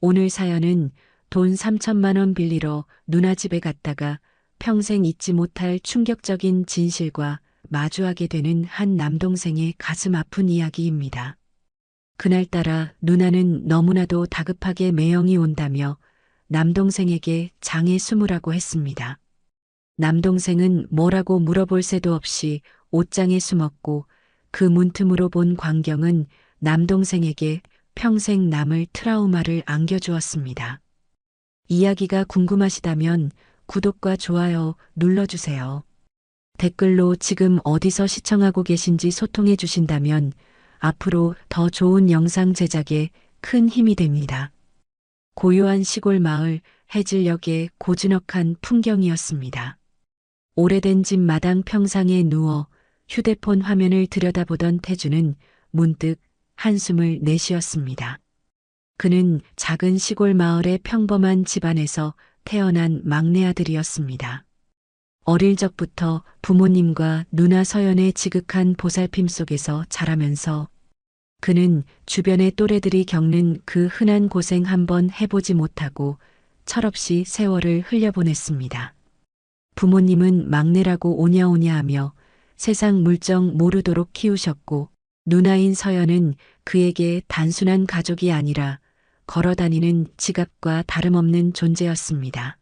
오늘 사연은 돈 3천만 원 빌리러 누나 집에 갔다가 평생 잊지 못할 충격적인 진실과 마주하게 되는 한 남동생의 가슴 아픈 이야기입니다. 그날따라 누나는 너무나도 다급하게 매형이 온다며 남동생에게 장에 숨으라고 했습니다. 남동생은 뭐라고 물어볼 새도 없이 옷장에 숨었고 그 문틈으로 본 광경은 남동생에게 평생 남을 트라우마를 안겨주었습니다. 이야기가 궁금하시다면 구독과 좋아요 눌러주세요. 댓글로 지금 어디서 시청하고 계신지 소통해 주신다면 앞으로 더 좋은 영상 제작에 큰 힘이 됩니다. 고요한 시골 마을 해질녘의 고즈넉한 풍경이었습니다. 오래된 집 마당 평상에 누워 휴대폰 화면을 들여다보던 태주는 문득 한숨을 내쉬었습니다. 그는 작은 시골 마을의 평범한 집안에서 태어난 막내 아들이었습니다. 어릴 적부터 부모님과 누나 서연의 지극한 보살핌 속에서 자라면서 그는 주변의 또래들이 겪는 그 흔한 고생 한번 해보지 못하고 철없이 세월을 흘려보냈습니다. 부모님은 막내라고 오냐오냐 하며 세상 물정 모르도록 키우셨고 누나인 서연은 그에게 단순한 가족이 아니라 걸어다니는 지갑과 다름없는 존재였습니다.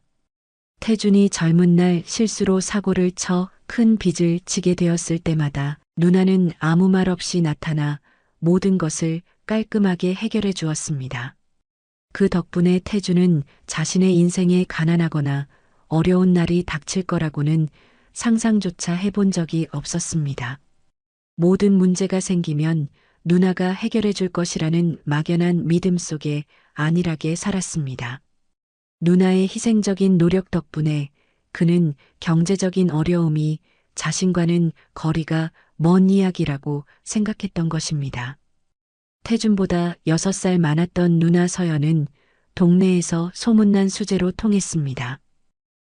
태준이 젊은 날 실수로 사고를 쳐 큰 빚을 지게 되었을 때마다 누나는 아무 말 없이 나타나 모든 것을 깔끔하게 해결해 주었습니다. 그 덕분에 태준은 자신의 인생에 가난하거나 어려운 날이 닥칠 거라고는 상상조차 해본 적이 없었습니다. 모든 문제가 생기면 누나가 해결해 줄 것이라는 막연한 믿음 속에 안일하게 살았습니다. 누나의 희생적인 노력 덕분에 그는 경제적인 어려움이 자신과는 거리가 먼 이야기라고 생각했던 것입니다. 태준보다 6살 많았던 누나 서연은 동네에서 소문난 수재로 통했습니다.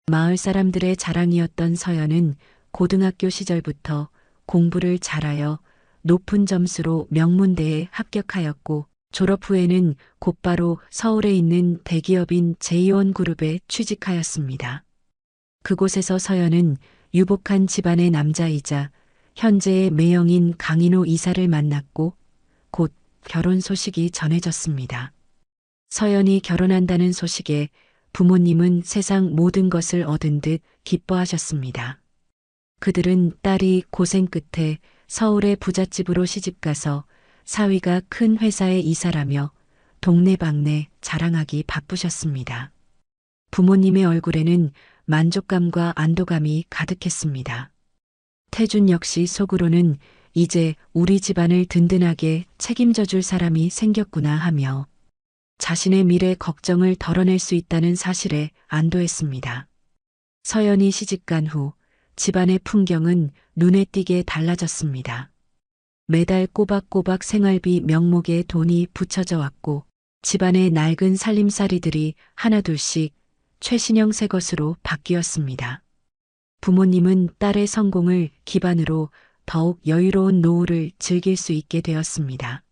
마을 사람들의 자랑이었던 서연은 고등학교 시절부터 공부를 잘하여 높은 점수로 명문대에 합격하였고 졸업 후에는 곧바로 서울에 있는 대기업인 제이원그룹에 취직하였습니다. 그곳에서 서연은 유복한 집안의 남자이자 현재의 매형인 강인호 이사를 만났고 곧 결혼 소식이 전해졌습니다. 서연이 결혼한다는 소식에 부모님은 세상 모든 것을 얻은 듯 기뻐하셨습니다. 그들은 딸이 고생 끝에 서울의 부잣집으로 시집가서 사위가 큰 회사의 이사라며 동네방네 자랑하기 바쁘셨습니다. 부모님의 얼굴에는 만족감과 안도감이 가득했습니다. 태준 역시 속으로는 이제 우리 집안을 든든하게 책임져 줄 사람이 생겼구나 하며 자신의 미래 걱정을 덜어낼 수 있다는 사실에 안도했습니다. 서연이 시집간 후 집안의 풍경은 눈에 띄게 달라졌습니다. 매달 꼬박꼬박 생활비 명목에 돈이 붙여져 왔고 집안의 낡은 살림살이들이 하나둘씩 최신형 새 것으로 바뀌었습니다. 부모님은 딸의 성공을 기반으로 더욱 여유로운 노후를 즐길 수 있게 되었습니다.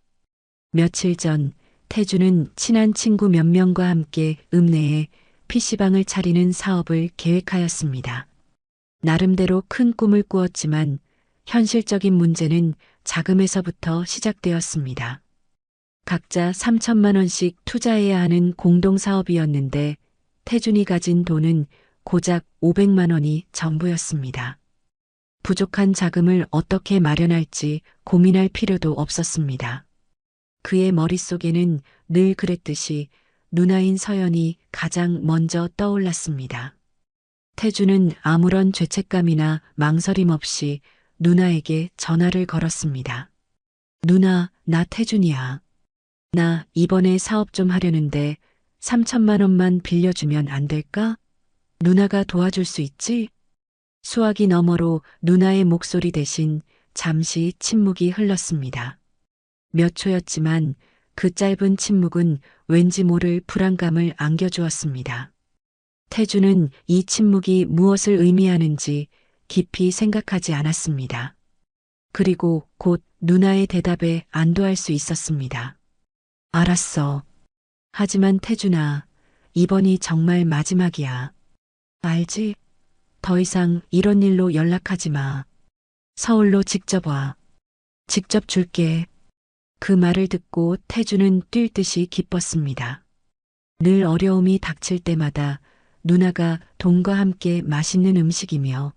며칠 전 태주는 친한 친구 몇 명과 함께 읍내에 PC방을 차리는 사업을 계획하였습니다. 나름대로 큰 꿈을 꾸었지만 현실적인 문제는 자금에서부터 시작되었습니다. 각자 3천만 원씩 투자해야 하는 공동사업이었는데 태준이 가진 돈은 고작 500만 원이 전부였습니다. 부족한 자금을 어떻게 마련할지 고민할 필요도 없었습니다. 그의 머릿속에는 늘 그랬듯이 누나인 서연이 가장 먼저 떠올랐습니다. 태주는 아무런 죄책감이나 망설임 없이 누나에게 전화를 걸었습니다. 누나, 나 태준이야. 나 이번에 사업 좀 하려는데 3천만 원만 빌려주면 안 될까? 누나가 도와줄 수 있지? 수화기 너머로 누나의 목소리 대신 잠시 침묵이 흘렀습니다. 몇 초였지만 그 짧은 침묵은 왠지 모를 불안감을 안겨주었습니다. 태주는 이 침묵이 무엇을 의미하는지 깊이 생각하지 않았습니다. 그리고 곧 누나의 대답에 안도할 수 있었습니다. 알았어. 하지만 태준아, 이번이 정말 마지막이야. 알지? 더 이상 이런 일로 연락하지 마. 서울로 직접 와. 직접 줄게. 그 말을 듣고 태준은 뛸 듯이 기뻤습니다. 늘 어려움이 닥칠 때마다 누나가 돈과 함께 맛있는 음식이며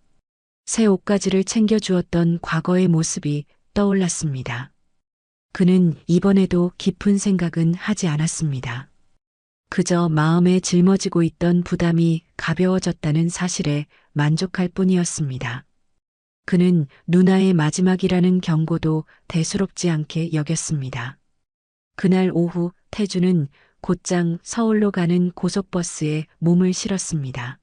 새 옷가지를 챙겨주었던 과거의 모습이 떠올랐습니다. 그는 이번에도 깊은 생각은 하지 않았습니다. 그저 마음에 짊어지고 있던 부담이 가벼워졌다는 사실에 만족할 뿐이었습니다. 그는 누나의 마지막이라는 경고도 대수롭지 않게 여겼습니다. 그날 오후 태주는 곧장 서울로 가는 고속버스에 몸을 실었습니다.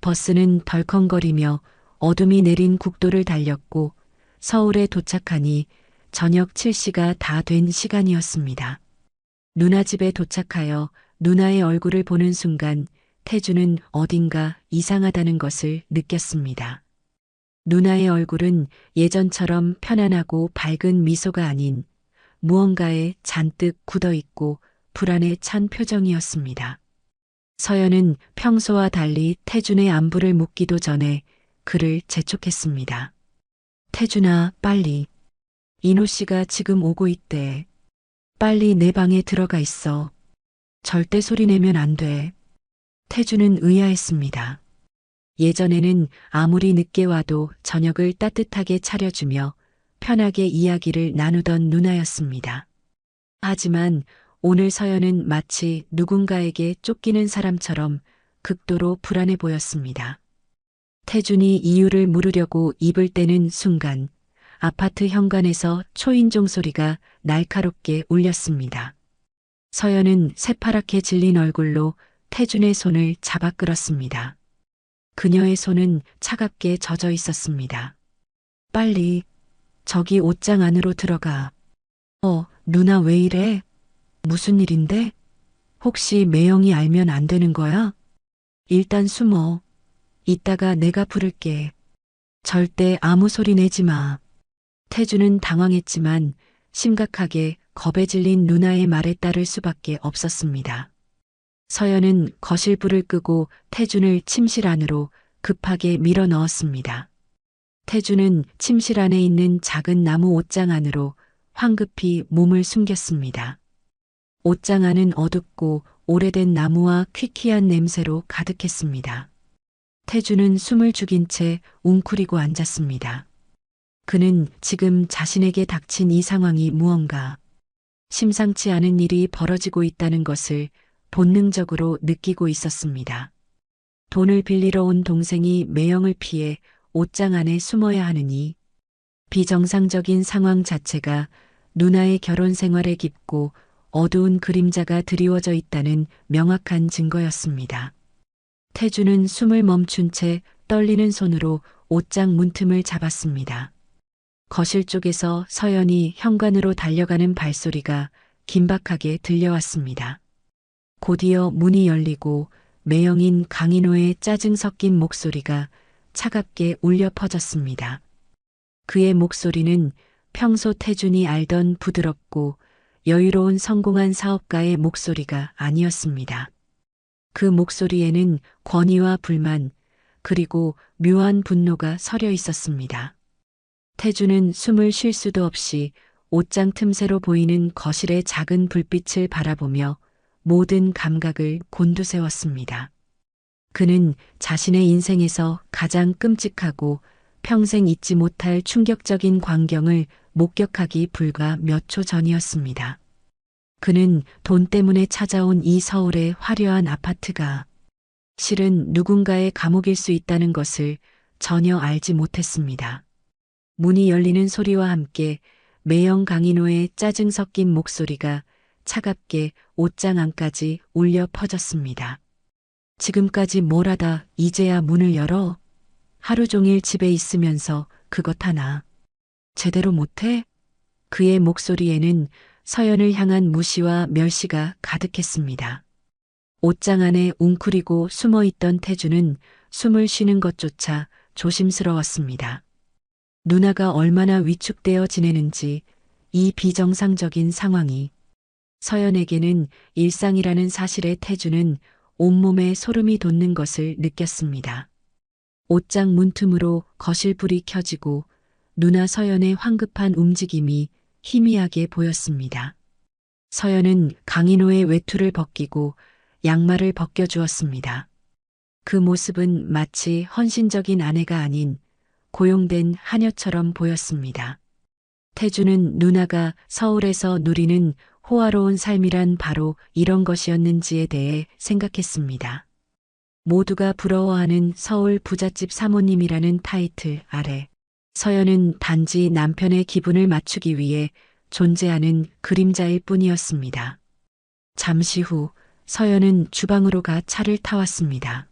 버스는 덜컹거리며 어둠이 내린 국도를 달렸고 서울에 도착하니 저녁 7시가 다 된 시간이었습니다. 누나 집에 도착하여 누나의 얼굴을 보는 순간 태주는 어딘가 이상하다는 것을 느꼈습니다. 누나의 얼굴은 예전처럼 편안하고 밝은 미소가 아닌 무언가에 잔뜩 굳어 있고 불안에 찬 표정이었습니다. 서연은 평소와 달리 태준의 안부를 묻기도 전에 그를 재촉했습니다. 태준아, 빨리. 인호 씨가 지금 오고 있대. 빨리 내 방에 들어가 있어. 절대 소리 내면 안 돼. 태준은 의아했습니다. 예전에는 아무리 늦게 와도 저녁을 따뜻하게 차려주며 편하게 이야기를 나누던 누나였습니다. 하지만 오늘 서연은 마치 누군가에게 쫓기는 사람처럼 극도로 불안해 보였습니다. 태준이 이유를 물으려고 입을 떼는 순간 아파트 현관에서 초인종 소리가 날카롭게 울렸습니다. 서연은 새파랗게 질린 얼굴로 태준의 손을 잡아 끌었습니다. 그녀의 손은 차갑게 젖어 있었습니다. 빨리, 저기 옷장 안으로 들어가. 누나 왜 이래? 무슨 일인데? 혹시 매형이 알면 안 되는 거야? 일단 숨어. 이따가 내가 부를게. 절대 아무 소리 내지 마. 태주는 당황했지만 심각하게 겁에 질린 누나의 말에 따를 수밖에 없었습니다. 서연은 거실 불을 끄고 태준을 침실 안으로 급하게 밀어 넣었습니다. 태준은 침실 안에 있는 작은 나무 옷장 안으로 황급히 몸을 숨겼습니다. 옷장 안은 어둡고 오래된 나무와 퀴퀴한 냄새로 가득했습니다. 태준은 숨을 죽인 채 웅크리고 앉았습니다. 그는 지금 자신에게 닥친 이 상황이 무언가 심상치 않은 일이 벌어지고 있다는 것을 본능적으로 느끼고 있었습니다. 돈을 빌리러 온 동생이 매형을 피해 옷장 안에 숨어야 하느니 비정상적인 상황 자체가 누나의 결혼 생활에 깊고 어두운 그림자가 드리워져 있다는 명확한 증거였습니다. 태주는 숨을 멈춘 채 떨리는 손으로 옷장 문틈을 잡았습니다. 거실 쪽에서 서연이 현관으로 달려가는 발소리가 긴박하게 들려왔습니다. 곧이어 문이 열리고 매형인 강인호의 짜증 섞인 목소리가 차갑게 울려 퍼졌습니다. 그의 목소리는 평소 태준이 알던 부드럽고 여유로운 성공한 사업가의 목소리가 아니었습니다. 그 목소리에는 권위와 불만, 그리고 묘한 분노가 서려 있었습니다. 태준은 숨을 쉴 수도 없이 옷장 틈새로 보이는 거실의 작은 불빛을 바라보며 모든 감각을 곤두세웠습니다. 그는 자신의 인생에서 가장 끔찍하고 평생 잊지 못할 충격적인 광경을 목격하기 불과 몇 초 전이었습니다. 그는 돈 때문에 찾아온 이 서울의 화려한 아파트가 실은 누군가의 감옥일 수 있다는 것을 전혀 알지 못했습니다. 문이 열리는 소리와 함께 매형 강인호의 짜증 섞인 목소리가 차갑게 옷장 안까지 울려 퍼졌습니다. 지금까지 뭘 하다 이제야 문을 열어? 하루 종일 집에 있으면서 그것 하나 제대로 못해? 그의 목소리에는 서연을 향한 무시와 멸시가 가득했습니다. 옷장 안에 웅크리고 숨어있던 태주는 숨을 쉬는 것조차 조심스러웠습니다. 누나가 얼마나 위축되어 지내는지 이 비정상적인 상황이 서연에게는 일상이라는 사실에 태주는 온몸에 소름이 돋는 것을 느꼈습니다. 옷장 문틈으로 거실 불이 켜지고 누나 서연의 황급한 움직임이 희미하게 보였습니다. 서연은 강인호의 외투를 벗기고 양말을 벗겨주었습니다. 그 모습은 마치 헌신적인 아내가 아닌 고용된 하녀처럼 보였습니다. 태주는 누나가 서울에서 누리는 호화로운 삶이란 바로 이런 것이었는지에 대해 생각했습니다. 모두가 부러워하는 서울 부잣집 사모님이라는 타이틀 아래 서연은 단지 남편의 기분을 맞추기 위해 존재하는 그림자일 뿐이었습니다. 잠시 후 서연은 주방으로 가 차를 타왔습니다.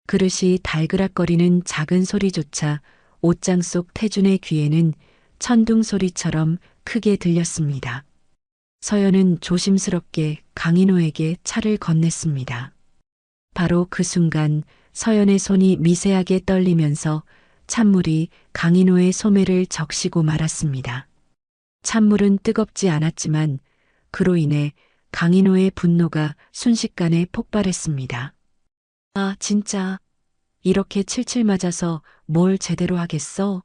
그릇이 달그락거리는 작은 소리조차 옷장 속 태준의 귀에는 천둥 소리처럼 크게 들렸습니다. 서연은 조심스럽게 강인호에게 차를 건넸습니다. 바로 그 순간 서연의 손이 미세하게 떨리면서 찬물이 강인호의 소매를 적시고 말았습니다. 찬물은 뜨겁지 않았지만 그로 인해 강인호의 분노가 순식간에 폭발했습니다. 아, 진짜 이렇게 칠칠 맞아서 뭘 제대로 하겠어?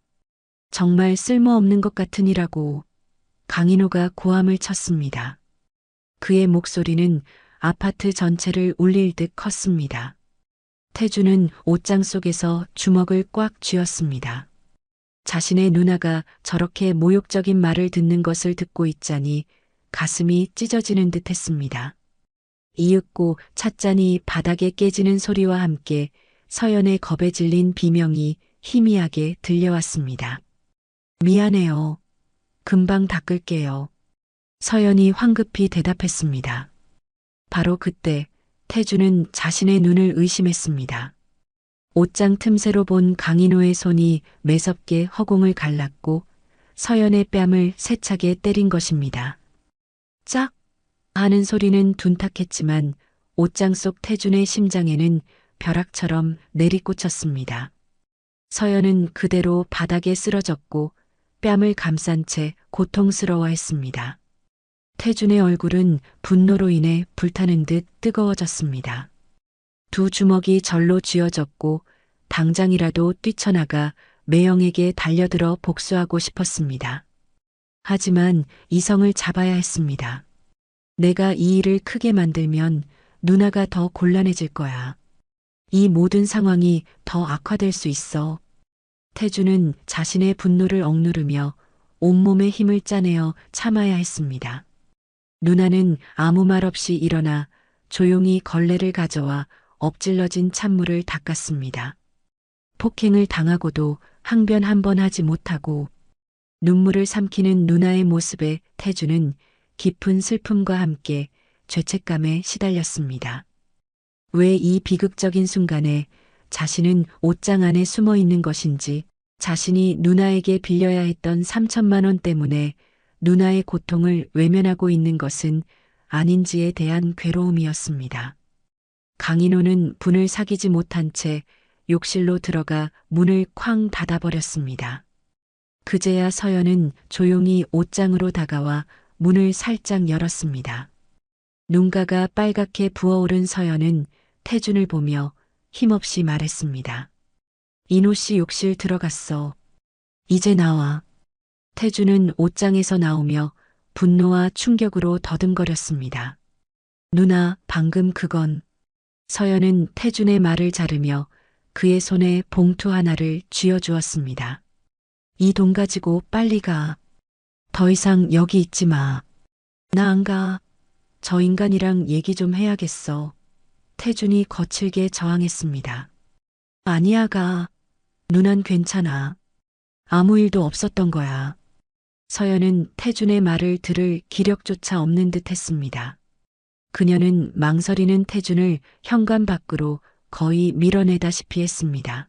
정말 쓸모없는 것 같으니라고. 강인호가 고함을 쳤습니다. 그의 목소리는 아파트 전체를 울릴 듯 컸습니다. 태주는 옷장 속에서 주먹을 꽉 쥐었습니다. 자신의 누나가 저렇게 모욕적인 말을 듣는 것을 듣고 있자니 가슴이 찢어지는 듯 했습니다. 이윽고 찻잔이 바닥에 깨지는 소리와 함께 서연의 겁에 질린 비명이 희미하게 들려왔습니다. 미안해요. 금방 닦을게요. 서연이 황급히 대답했습니다. 바로 그때 태주는 자신의 눈을 의심했습니다. 옷장 틈새로 본 강인호의 손이 매섭게 허공을 갈랐고 서연의 뺨을 세차게 때린 것입니다. 짝! 하는 소리는 둔탁했지만 옷장 속 태준의 심장에는 벼락처럼 내리꽂혔습니다. 서연은 그대로 바닥에 쓰러졌고 뺨을 감싼 채 고통스러워했습니다. 태준의 얼굴은 분노로 인해 불타는 듯 뜨거워졌습니다. 두 주먹이 절로 쥐어졌고 당장이라도 뛰쳐나가 매형에게 달려들어 복수하고 싶었습니다. 하지만 이성을 잡아야 했습니다. 내가 이 일을 크게 만들면 누나가 더 곤란해질 거야. 이 모든 상황이 더 악화될 수 있어. 태주는 자신의 분노를 억누르며 온몸에 힘을 짜내어 참아야 했습니다. 누나는 아무 말 없이 일어나 조용히 걸레를 가져와 엎질러진 찬물을 닦았습니다. 폭행을 당하고도 항변 한 번 하지 못하고 눈물을 삼키는 누나의 모습에 태주는 깊은 슬픔과 함께 죄책감에 시달렸습니다. 왜 이 비극적인 순간에 자신은 옷장 안에 숨어 있는 것인지, 자신이 누나에게 빌려야 했던 3천만 원 때문에 누나의 고통을 외면하고 있는 것은 아닌지에 대한 괴로움이었습니다. 강인호는 분을 사귀지 못한 채 욕실로 들어가 문을 쾅 닫아버렸습니다. 그제야 서연은 조용히 옷장으로 다가와 문을 살짝 열었습니다. 눈가가 빨갛게 부어오른 서연은 태준을 보며 힘없이 말했습니다. 인호 씨 욕실 들어갔어. 이제 나와. 태준은 옷장에서 나오며 분노와 충격으로 더듬거렸습니다. 누나, 방금 그건. 서연은 태준의 말을 자르며 그의 손에 봉투 하나를 쥐어주었습니다. 이 돈 가지고 빨리 가. 더 이상 여기 있지 마. 나 안 가. 저 인간이랑 얘기 좀 해야겠어. 태준이 거칠게 저항했습니다. 아니야, 가. 누난 괜찮아. 아무 일도 없었던 거야. 서연은 태준의 말을 들을 기력조차 없는 듯 했습니다. 그녀는 망설이는 태준을 현관 밖으로 거의 밀어내다시피 했습니다.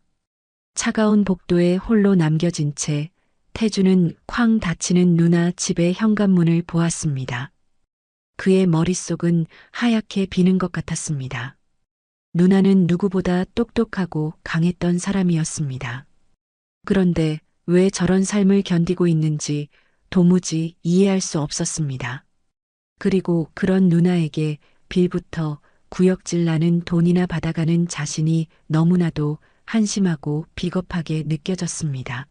차가운 복도에 홀로 남겨진 채 태준은 쾅 닫히는 누나 집의 현관문을 보았습니다. 그의 머릿속은 하얗게 비는 것 같았습니다. 누나는 누구보다 똑똑하고 강했던 사람이었습니다. 그런데 왜 저런 삶을 견디고 있는지 도무지 이해할 수 없었습니다. 그리고 그런 누나에게 빌부터 구역질 나는 돈이나 받아가는 자신이 너무나도 한심하고 비겁하게 느껴졌습니다.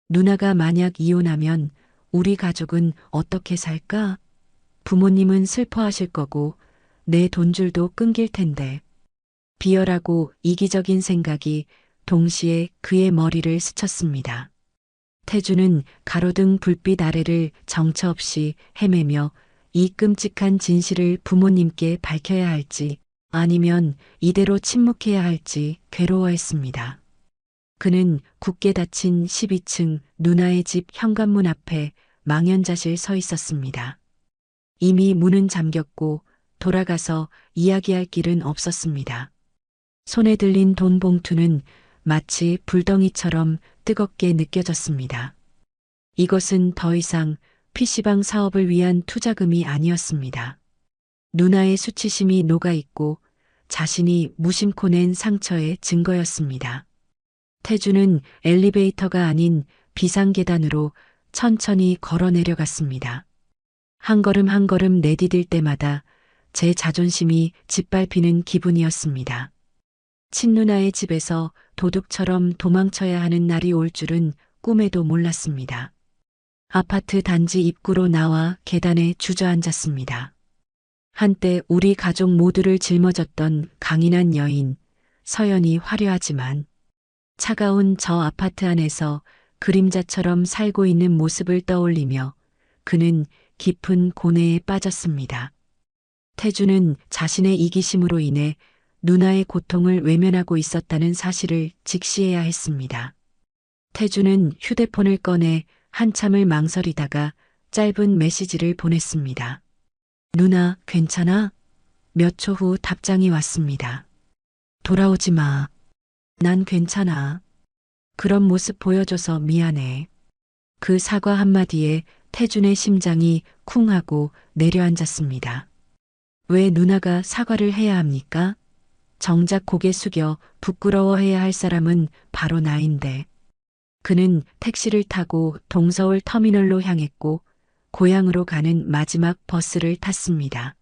누나가 만약 이혼하면 우리 가족은 어떻게 살까? 부모님은 슬퍼하실 거고 내 돈줄도 끊길 텐데. 비열하고 이기적인 생각이 동시에 그의 머리를 스쳤습니다. 태주는 가로등 불빛 아래를 정처 없이 헤매며 이 끔찍한 진실을 부모님께 밝혀야 할지 아니면 이대로 침묵해야 할지 괴로워했습니다. 그는 굳게 닫힌 12층 누나의 집 현관문 앞에 망연자실 서 있었습니다. 이미 문은 잠겼고 돌아가서 이야기할 길은 없었습니다. 손에 들린 돈 봉투는 마치 불덩이처럼 뜨겁게 느껴졌습니다. 이것은 더 이상 PC방 사업을 위한 투자금이 아니었습니다. 누나의 수치심이 녹아있고 자신이 무심코 낸 상처의 증거였습니다. 태주는 엘리베이터가 아닌 비상계단으로 천천히 걸어 내려갔습니다. 한 걸음 한 걸음 내디딜 때마다 제 자존심이 짓밟히는 기분이었습니다. 친누나의 집에서 도둑처럼 도망쳐야 하는 날이 올 줄은 꿈에도 몰랐습니다. 아파트 단지 입구로 나와 계단에 주저앉았습니다. 한때 우리 가족 모두를 짊어졌던 강인한 여인, 서연이 화려하지만 차가운 저 아파트 안에서 그림자처럼 살고 있는 모습을 떠올리며 그는 깊은 고뇌에 빠졌습니다. 태주는 자신의 이기심으로 인해 누나의 고통을 외면하고 있었다는 사실을 직시해야 했습니다. 태주는 휴대폰을 꺼내 한참을 망설이다가 짧은 메시지를 보냈습니다. 누나, 괜찮아? 몇 초 후 답장이 왔습니다. 돌아오지 마. 난 괜찮아. 그런 모습 보여줘서 미안해. 그 사과 한마디에 태준의 심장이 쿵 하고 내려앉았습니다. 왜 누나가 사과를 해야 합니까? 정작 고개 숙여 부끄러워해야 할 사람은 바로 나인데. 그는 택시를 타고 동서울 터미널로 향했고 고향으로 가는 마지막 버스를 탔습니다.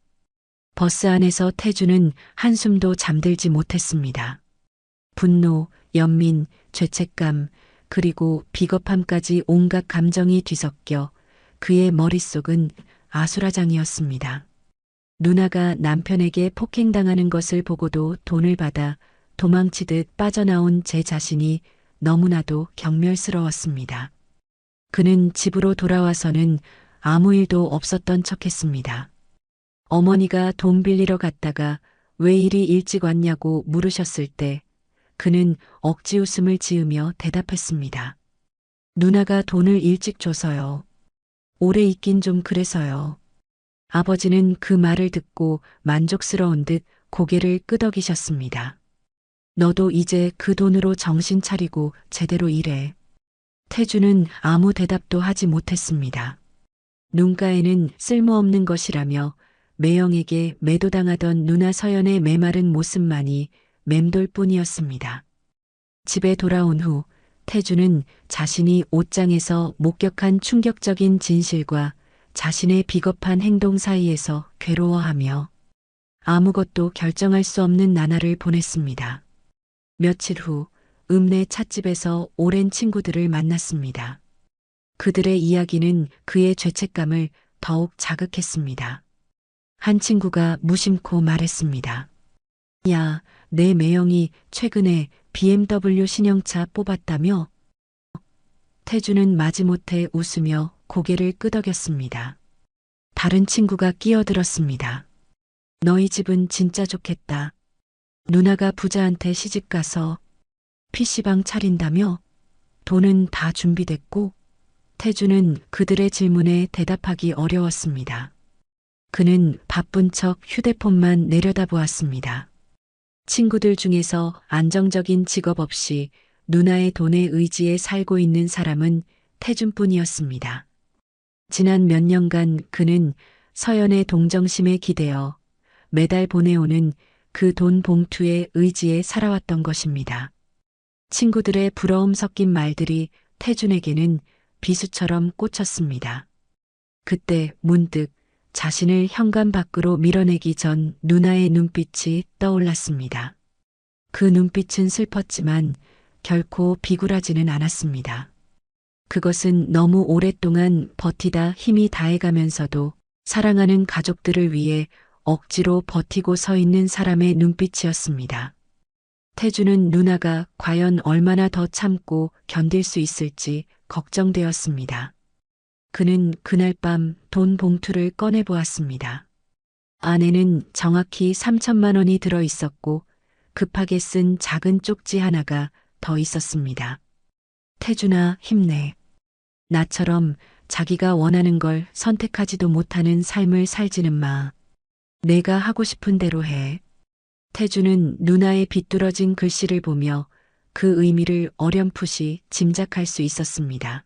버스 안에서 태주는 한숨도 잠들지 못했습니다. 분노, 연민, 죄책감, 그리고 비겁함까지 온갖 감정이 뒤섞여 그의 머릿속은 아수라장이었습니다. 누나가 남편에게 폭행당하는 것을 보고도 돈을 받아 도망치듯 빠져나온 제 자신이 너무나도 경멸스러웠습니다. 그는 집으로 돌아와서는 아무 일도 없었던 척했습니다. 어머니가 돈 빌리러 갔다가 왜 이리 일찍 왔냐고 물으셨을 때 그는 억지 웃음을 지으며 대답했습니다. 누나가 돈을 일찍 줘서요. 오래 있긴 좀 그래서요. 아버지는 그 말을 듣고 만족스러운 듯 고개를 끄덕이셨습니다. 너도 이제 그 돈으로 정신 차리고 제대로 일해. 태주는 아무 대답도 하지 못했습니다. 눈가에는 쓸모없는 것이라며 매형에게 매도당하던 누나 서연의 메마른 모습만이 맴돌 뿐이었습니다. 집에 돌아온 후 태주는 자신이 옷장에서 목격한 충격적인 진실과 자신의 비겁한 행동 사이에서 괴로워하며 아무것도 결정할 수 없는 나날을 보냈습니다. 며칠 후 읍내 찻집에서 오랜 친구들을 만났습니다. 그들의 이야기는 그의 죄책감을 더욱 자극했습니다. 한 친구가 무심코 말했습니다. 야, 내 매형이 최근에 BMW 신형차 뽑았다며? 태주는 마지못해 웃으며 고개를 끄덕였습니다. 다른 친구가 끼어들었습니다. 너희 집은 진짜 좋겠다. 누나가 부자한테 시집가서 PC방 차린다며? 돈은 다 준비됐고? 태주는 그들의 질문에 대답하기 어려웠습니다. 그는 바쁜 척 휴대폰만 내려다보았습니다. 친구들 중에서 안정적인 직업 없이 누나의 돈에 의지해 살고 있는 사람은 태준뿐이었습니다. 지난 몇 년간 그는 서연의 동정심에 기대어 매달 보내오는 그 돈 봉투에 의지해 살아왔던 것입니다. 친구들의 부러움 섞인 말들이 태준에게는 비수처럼 꽂혔습니다. 그때 문득 자신을 현관 밖으로 밀어내기 전 누나의 눈빛이 떠올랐습니다. 그 눈빛은 슬펐지만 결코 비굴하지는 않았습니다. 그것은 너무 오랫동안 버티다 힘이 다해가면서도 사랑하는 가족들을 위해 억지로 버티고 서 있는 사람의 눈빛이었습니다. 태주는 누나가 과연 얼마나 더 참고 견딜 수 있을지 걱정되었습니다. 그는 그날 밤 돈 봉투를 꺼내보았습니다. 안에는 정확히 3천만 원이 들어 있었고 급하게 쓴 작은 쪽지 하나가 더 있었습니다. 태준아, 힘내. 나처럼 자기가 원하는 걸 선택하지도 못하는 삶을 살지는 마. 내가 하고 싶은 대로 해. 태주는 누나의 비뚤어진 글씨를 보며 그 의미를 어렴풋이 짐작할 수 있었습니다.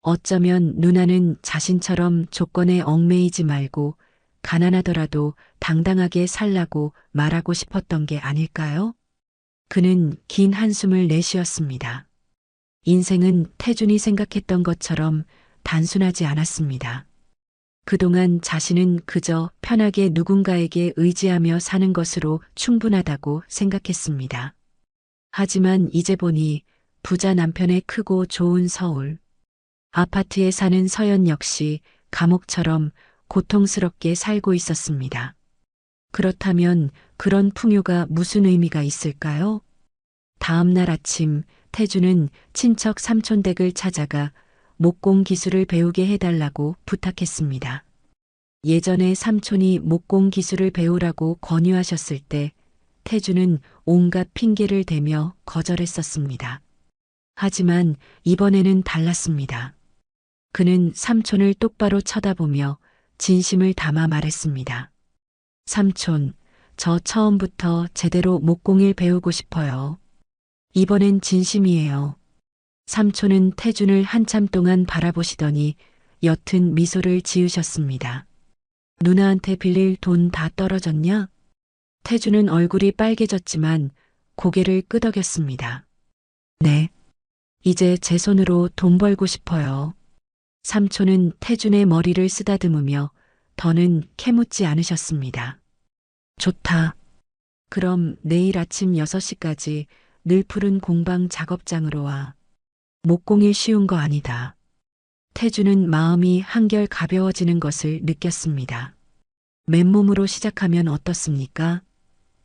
어쩌면 누나는 자신처럼 조건에 얽매이지 말고 가난하더라도 당당하게 살라고 말하고 싶었던 게 아닐까요? 그는 긴 한숨을 내쉬었습니다. 인생은 태준이 생각했던 것처럼 단순하지 않았습니다. 그동안 자신은 그저 편하게 누군가에게 의지하며 사는 것으로 충분하다고 생각했습니다. 하지만 이제 보니 부자 남편의 크고 좋은 서울, 아파트에 사는 서연 역시 감옥처럼 고통스럽게 살고 있었습니다. 그렇다면 그런 풍요가 무슨 의미가 있을까요? 다음 날 아침 태주는 친척 삼촌 댁을 찾아가 목공 기술을 배우게 해달라고 부탁했습니다. 예전에 삼촌이 목공 기술을 배우라고 권유하셨을 때 태주는 온갖 핑계를 대며 거절했었습니다. 하지만 이번에는 달랐습니다. 그는 삼촌을 똑바로 쳐다보며 진심을 담아 말했습니다. 삼촌, 저 처음부터 제대로 목공일 배우고 싶어요. 이번엔 진심이에요. 삼촌은 태준을 한참 동안 바라보시더니 옅은 미소를 지으셨습니다. 누나한테 빌릴 돈 다 떨어졌냐? 태준은 얼굴이 빨개졌지만 고개를 끄덕였습니다. 네. 이제 제 손으로 돈 벌고 싶어요. 삼촌은 태준의 머리를 쓰다듬으며 더는 캐묻지 않으셨습니다. 좋다. 그럼 내일 아침 6시까지 늘 푸른 공방 작업장으로 와. 목공이 쉬운 거 아니다. 태주는 마음이 한결 가벼워지는 것을 느꼈습니다. 맨몸으로 시작하면 어떻습니까?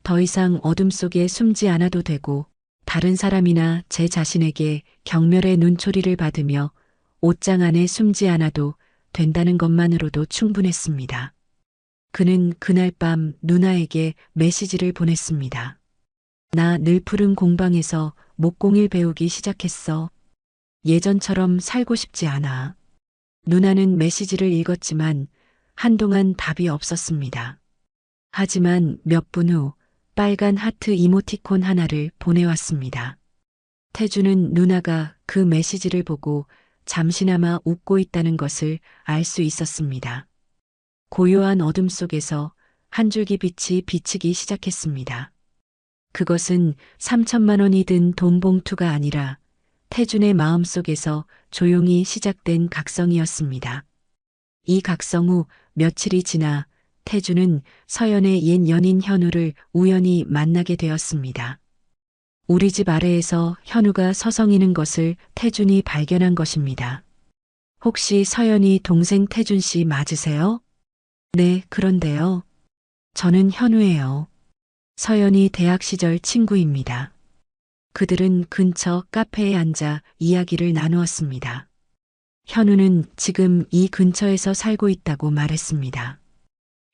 더 이상 어둠 속에 숨지 않아도 되고 다른 사람이나 제 자신에게 경멸의 눈초리를 받으며 옷장 안에 숨지 않아도 된다는 것만으로도 충분했습니다. 그는 그날 밤 누나에게 메시지를 보냈습니다. 나 늘 푸른 공방에서 목공일 배우기 시작했어. 예전처럼 살고 싶지 않아. 누나는 메시지를 읽었지만 한동안 답이 없었습니다. 하지만 몇 분 후 빨간 하트 이모티콘 하나를 보내왔습니다. 태주는 누나가 그 메시지를 보고 잠시나마 웃고 있다는 것을 알 수 있었습니다. 고요한 어둠 속에서 한 줄기 빛이 비치기 시작했습니다. 그것은 3천만 원이 든 돈 봉투가 아니라 태준의 마음속에서 조용히 시작된 각성이었습니다. 이 각성 후 며칠이 지나 태준은 서연의 옛 연인 현우를 우연히 만나게 되었습니다. 우리 집 아래에서 현우가 서성이는 것을 태준이 발견한 것입니다. 혹시 서연이 동생 태준 씨 맞으세요? 네, 그런데요. 저는 현우예요. 서연이 대학 시절 친구입니다. 그들은 근처 카페에 앉아 이야기를 나누었습니다. 현우는 지금 이 근처에서 살고 있다고 말했습니다.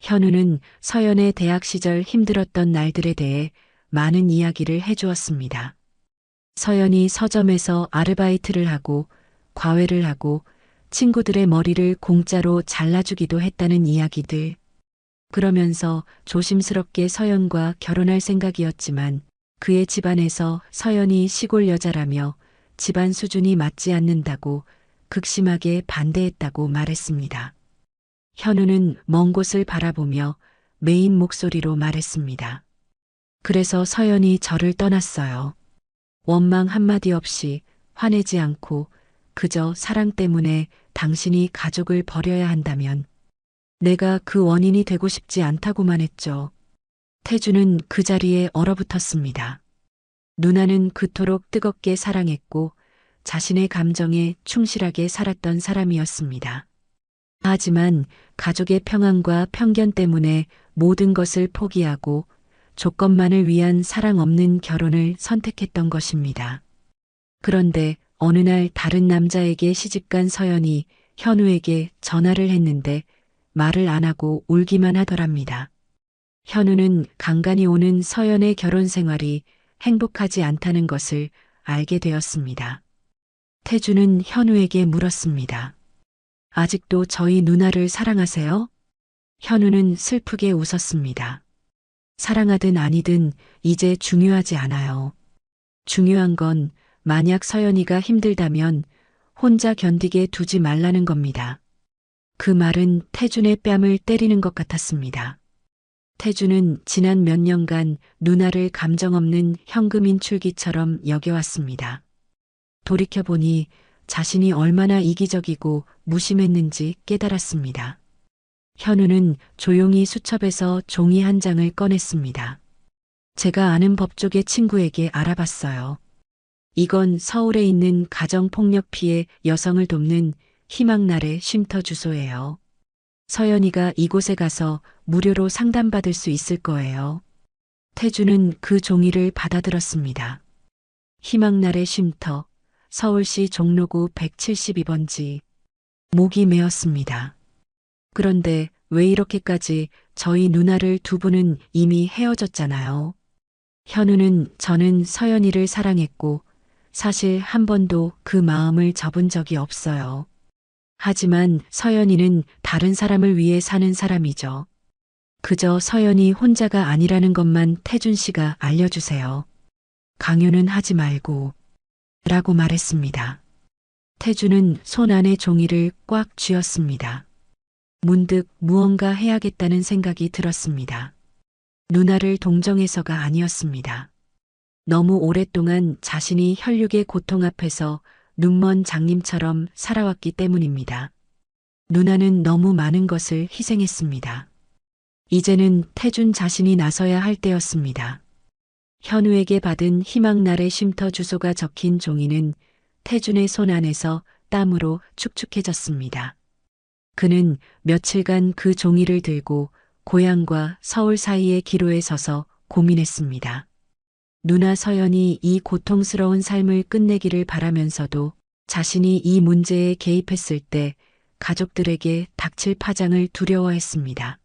현우는 서연의 대학 시절 힘들었던 날들에 대해 많은 이야기를 해주었습니다. 서연이 서점에서 아르바이트를 하고 과외를 하고 친구들의 머리를 공짜로 잘라주기도 했다는 이야기들. 그러면서 조심스럽게 서연과 결혼할 생각이었지만 그의 집안에서 서연이 시골 여자라며 집안 수준이 맞지 않는다고 극심하게 반대했다고 말했습니다. 현우는 먼 곳을 바라보며 메인 목소리로 말했습니다. 그래서 서연이 저를 떠났어요. 원망 한마디 없이 화내지 않고 그저 사랑 때문에 당신이 가족을 버려야 한다면 내가 그 원인이 되고 싶지 않다고만 했죠. 태주는 그 자리에 얼어붙었습니다. 누나는 그토록 뜨겁게 사랑했고 자신의 감정에 충실하게 살았던 사람이었습니다. 하지만 가족의 평안과 편견 때문에 모든 것을 포기하고 조건만을 위한 사랑 없는 결혼을 선택했던 것입니다. 그런데 어느 날 다른 남자에게 시집간 서연이 현우에게 전화를 했는데 말을 안 하고 울기만 하더랍니다. 현우는 간간히 오는 서연의 결혼 생활이 행복하지 않다는 것을 알게 되었습니다. 태주는 현우에게 물었습니다. 아직도 저희 누나를 사랑하세요? 현우는 슬프게 웃었습니다. 사랑하든 아니든 이제 중요하지 않아요. 중요한 건 만약 서연이가 힘들다면 혼자 견디게 두지 말라는 겁니다. 그 말은 태준의 뺨을 때리는 것 같았습니다. 태준은 지난 몇 년간 누나를 감정 없는 현금 인출기처럼 여겨왔습니다. 돌이켜보니 자신이 얼마나 이기적이고 무심했는지 깨달았습니다. 현우는 조용히 수첩에서 종이 한 장을 꺼냈습니다. 제가 아는 법조계 친구에게 알아봤어요. 이건 서울에 있는 가정폭력 피해 여성을 돕는 희망날의 쉼터 주소예요. 서연이가 이곳에 가서 무료로 상담받을 수 있을 거예요. 태주는 그 종이를 받아들었습니다. 희망날의 쉼터, 서울시 종로구 172번지. 목이 메었습니다. 그런데 왜 이렇게까지 저희 누나를 두 분은 이미 헤어졌잖아요. 현우는 저는 서연이를 사랑했고 사실 한 번도 그 마음을 접은 적이 없어요. 하지만 서연이는 다른 사람을 위해 사는 사람이죠. 그저 서연이 혼자가 아니라는 것만 태준 씨가 알려주세요. 강요는 하지 말고 라고 말했습니다. 태준은 손 안에 종이를 꽉 쥐었습니다. 문득 무언가 해야겠다는 생각이 들었습니다. 누나를 동정해서가 아니었습니다. 너무 오랫동안 자신이 혈육의 고통 앞에서 눈먼 장님처럼 살아왔기 때문입니다. 누나는 너무 많은 것을 희생했습니다. 이제는 태준 자신이 나서야 할 때였습니다. 현우에게 받은 희망날의 쉼터 주소가 적힌 종이는 태준의 손 안에서 땀으로 축축해졌습니다. 그는 며칠간 그 종이를 들고 고향과 서울 사이의 기로에 서서 고민했습니다. 누나 서연이 이 고통스러운 삶을 끝내기를 바라면서도 자신이 이 문제에 개입했을 때 가족들에게 닥칠 파장을 두려워했습니다.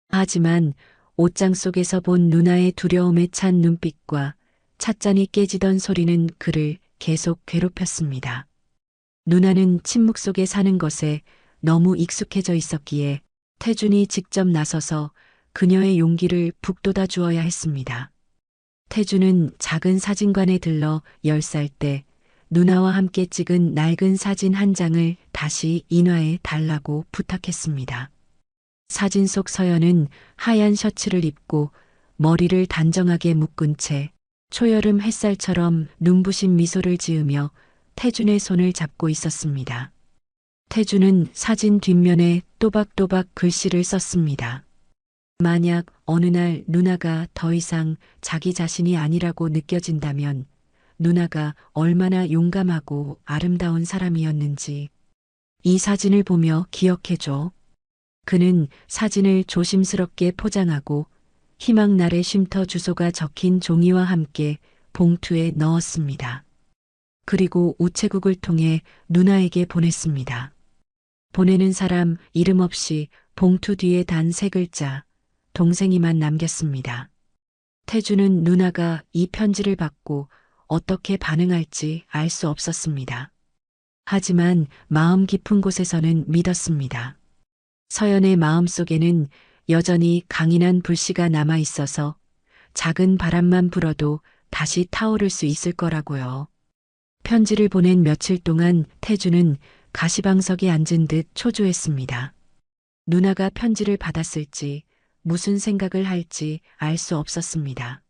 하지만 옷장 속에서 본 누나의 두려움에 찬 눈빛과 찻잔이 깨지던 소리는 그를 계속 괴롭혔습니다. 누나는 침묵 속에 사는 것에 너무 익숙해져 있었기에 태준이 직접 나서서 그녀의 용기를 북돋아 주어야 했습니다. 태준은 작은 사진관에 들러 10살 때 누나와 함께 찍은 낡은 사진 한 장을 다시 인화해 달라고 부탁했습니다. 사진 속 서연은 하얀 셔츠를 입고 머리를 단정하게 묶은 채 초여름 햇살처럼 눈부신 미소를 지으며 태준의 손을 잡고 있었습니다. 태준은 사진 뒷면에 또박또박 글씨를 썼습니다. 만약 어느 날 누나가 더 이상 자기 자신이 아니라고 느껴진다면 누나가 얼마나 용감하고 아름다운 사람이었는지 이 사진을 보며 기억해줘. 그는 사진을 조심스럽게 포장하고 희망날의 쉼터 주소가 적힌 종이와 함께 봉투에 넣었습니다. 그리고 우체국을 통해 누나에게 보냈습니다. 보내는 사람 이름 없이 봉투 뒤에 단 3글자 동생이만 남겼습니다. 태주는 누나가 이 편지를 받고 어떻게 반응할지 알 수 없었습니다. 하지만 마음 깊은 곳에서는 믿었습니다. 서연의 마음속에는 여전히 강인한 불씨가 남아 있어서 작은 바람만 불어도 다시 타오를 수 있을 거라고요. 편지를 보낸 며칠 동안 태주는 가시방석에 앉은 듯 초조했습니다. 누나가 편지를 받았을지 무슨 생각을 할지 알 수 없었습니다.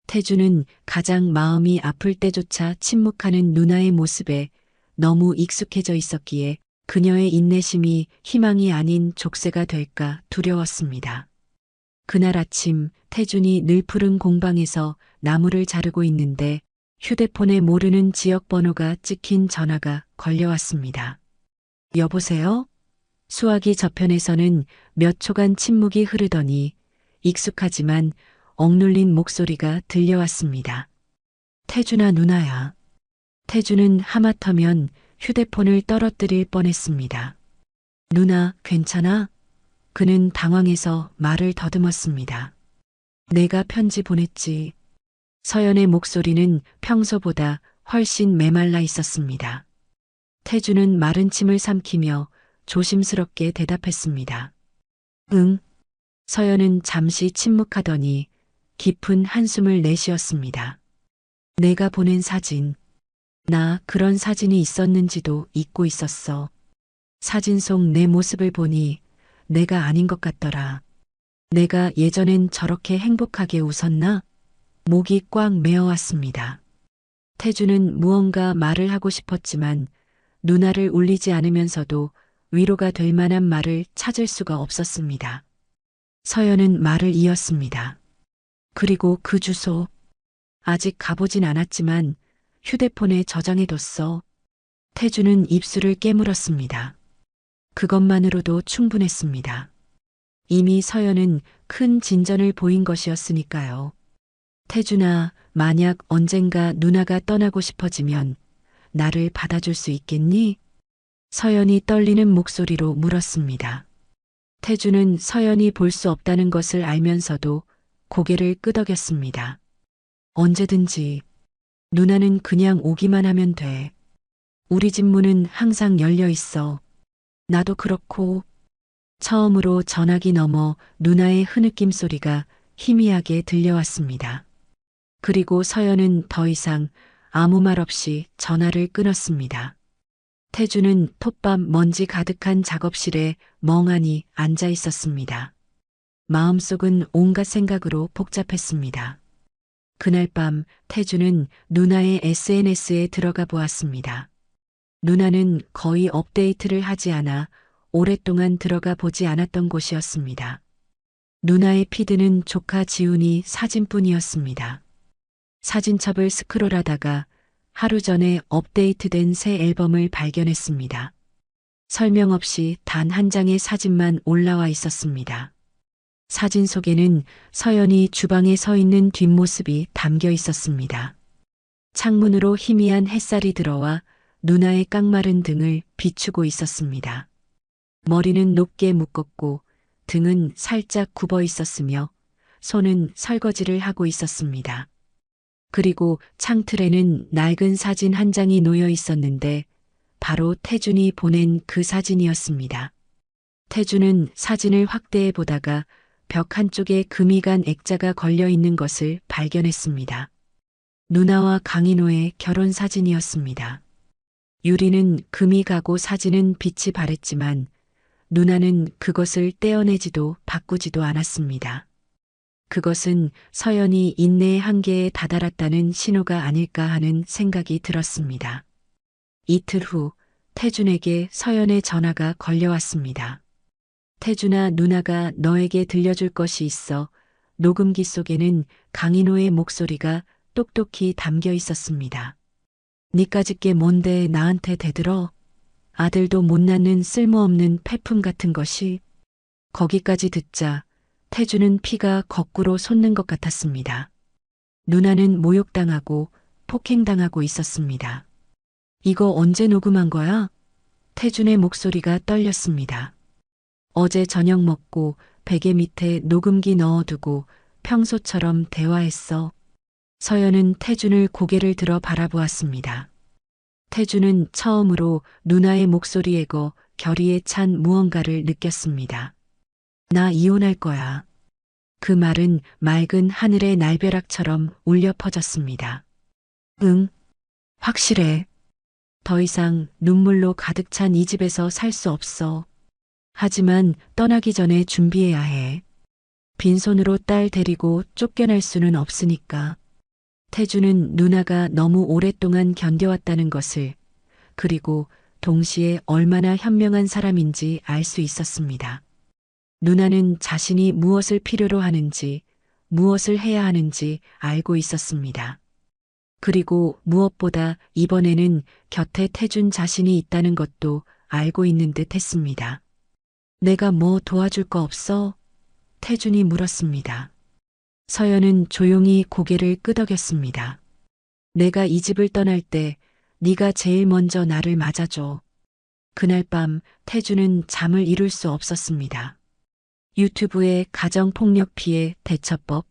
태주는 가장 마음이 아플 때조차 침묵하는 누나의 모습에 너무 익숙해져 있었기에 그녀의 인내심이 희망이 아닌 족쇄가 될까 두려웠습니다. 그날 아침 태준이 늘 푸른 공방에서 나무를 자르고 있는데 휴대폰에 모르는 지역 번호가 찍힌 전화가 걸려왔습니다. 여보세요? 수화기 저편에서는 몇 초간 침묵이 흐르더니 익숙하지만 억눌린 목소리가 들려왔습니다. 태준아 누나야. 태준은 하마터면 휴대폰을 떨어뜨릴 뻔했습니다. 누나, 괜찮아? 그는 당황해서 말을 더듬었습니다. 내가 편지 보냈지. 서연의 목소리는 평소보다 훨씬 메말라 있었습니다. 태준은 마른 침을 삼키며 조심스럽게 대답했습니다. 응. 서연은 잠시 침묵하더니 깊은 한숨을 내쉬었습니다. 내가 보낸 사진. 나 그런 사진이 있었는지도 잊고 있었어. 사진 속 내 모습을 보니 내가 아닌 것 같더라. 내가 예전엔 저렇게 행복하게 웃었나? 목이 꽉 메어왔습니다. 태주는 무언가 말을 하고 싶었지만 누나를 울리지 않으면서도 위로가 될 만한 말을 찾을 수가 없었습니다. 서연은 말을 이었습니다. 그리고 그 주소. 아직 가보진 않았지만 휴대폰에 저장해뒀어. 태주는 입술을 깨물었습니다. 그것만으로도 충분했습니다. 이미 서연은 큰 진전을 보인 것이었으니까요. 태준아, 만약 언젠가 누나가 떠나고 싶어지면 나를 받아줄 수 있겠니? 서연이 떨리는 목소리로 물었습니다. 태준은 서연이 볼 수 없다는 것을 알면서도 고개를 끄덕였습니다. 언제든지. 누나는 그냥 오기만 하면 돼. 우리 집 문은 항상 열려 있어. 나도 그렇고. 처음으로 전화기 너머 누나의 흐느낌 소리가 희미하게 들려왔습니다. 그리고 서연은 더 이상 아무 말 없이 전화를 끊었습니다. 태주는 톱밤 먼지 가득한 작업실에 멍하니 앉아 있었습니다. 마음속은 온갖 생각으로 복잡했습니다. 그날 밤 태주는 누나의 SNS에 들어가 보았습니다. 누나는 거의 업데이트를 하지 않아 오랫동안 들어가 보지 않았던 곳이었습니다. 누나의 피드는 조카 지훈이 사진뿐이었습니다. 사진첩을 스크롤하다가 하루 전에 업데이트된 새 앨범을 발견했습니다. 설명 없이 단 한 장의 사진만 올라와 있었습니다. 사진 속에는 서연이 주방에 서 있는 뒷모습이 담겨 있었습니다. 창문으로 희미한 햇살이 들어와 누나의 깡마른 등을 비추고 있었습니다. 머리는 높게 묶었고 등은 살짝 굽어 있었으며 손은 설거지를 하고 있었습니다. 그리고 창틀에는 낡은 사진 한 장이 놓여 있었는데 바로 태준이 보낸 그 사진이었습니다. 태준은 사진을 확대해 보다가 벽 한쪽에 금이 간 액자가 걸려 있는 것을 발견했습니다. 누나와 강인호의 결혼 사진이었습니다. 유리는 금이 가고 사진은 빛이 바랬지만 누나는 그것을 떼어내지도 바꾸지도 않았습니다. 그것은 서연이 인내의 한계에 다다랐다는 신호가 아닐까 하는 생각이 들었습니다. 이틀 후 태준에게 서연의 전화가 걸려왔습니다. 태준아, 누나가 너에게 들려줄 것이 있어. 녹음기 속에는 강인호의 목소리가 똑똑히 담겨 있었습니다. 니까짓 게 뭔데 나한테 대들어? 아들도 못 낳는 쓸모없는 폐품 같은 것이. 거기까지 듣자 태준은 피가 거꾸로 솟는 것 같았습니다. 누나는 모욕당하고 폭행당하고 있었습니다. 이거 언제 녹음한 거야? 태준의 목소리가 떨렸습니다. 어제 저녁 먹고 베개 밑에 녹음기 넣어두고 평소처럼 대화했어. 서연은 태준을 고개를 들어 바라보았습니다. 태준은 처음으로 누나의 목소리에거 결의에 찬 무언가를 느꼈습니다. 나 이혼할 거야. 그 말은 맑은 하늘의 날벼락처럼 울려 퍼졌습니다. 응, 확실해. 더 이상 눈물로 가득 찬 이 집에서 살 수 없어. 하지만 떠나기 전에 준비해야 해. 빈손으로 딸 데리고 쫓겨날 수는 없으니까. 태주는 누나가 너무 오랫동안 견뎌왔다는 것을, 그리고 동시에 얼마나 현명한 사람인지 알 수 있었습니다. 누나는 자신이 무엇을 필요로 하는지, 무엇을 해야 하는지 알고 있었습니다. 그리고 무엇보다 이번에는 곁에 태준 자신이 있다는 것도 알고 있는 듯 했습니다. 내가 뭐 도와줄 거 없어? 태준이 물었습니다. 서연은 조용히 고개를 끄덕였습니다. 내가 이 집을 떠날 때 네가 제일 먼저 나를 맞아줘. 그날 밤 태준은 잠을 이룰 수 없었습니다. 유튜브에 가정폭력 피해 대처법,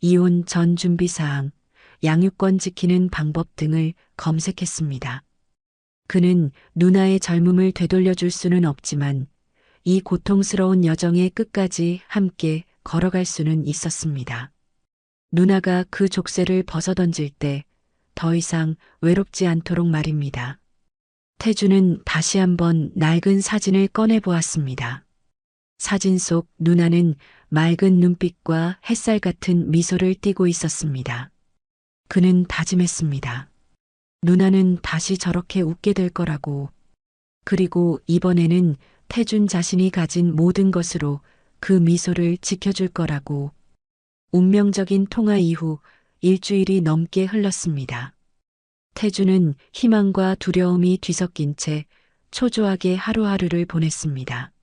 이혼 전 준비사항, 양육권 지키는 방법 등을 검색했습니다. 그는 누나의 젊음을 되돌려줄 수는 없지만 이 고통스러운 여정의 끝까지 함께 걸어갈 수는 있었습니다. 누나가 그 족쇄를 벗어던질 때 더 이상 외롭지 않도록 말입니다. 태주는 다시 한번 낡은 사진을 꺼내 보았습니다. 사진 속 누나는 맑은 눈빛과 햇살 같은 미소를 띠고 있었습니다. 그는 다짐했습니다. 누나는 다시 저렇게 웃게 될 거라고. 그리고 이번에는 태준 자신이 가진 모든 것으로 그 미소를 지켜줄 거라고. 운명적인 통화 이후 일주일이 넘게 흘렀습니다. 태준은 희망과 두려움이 뒤섞인 채 초조하게 하루하루를 보냈습니다.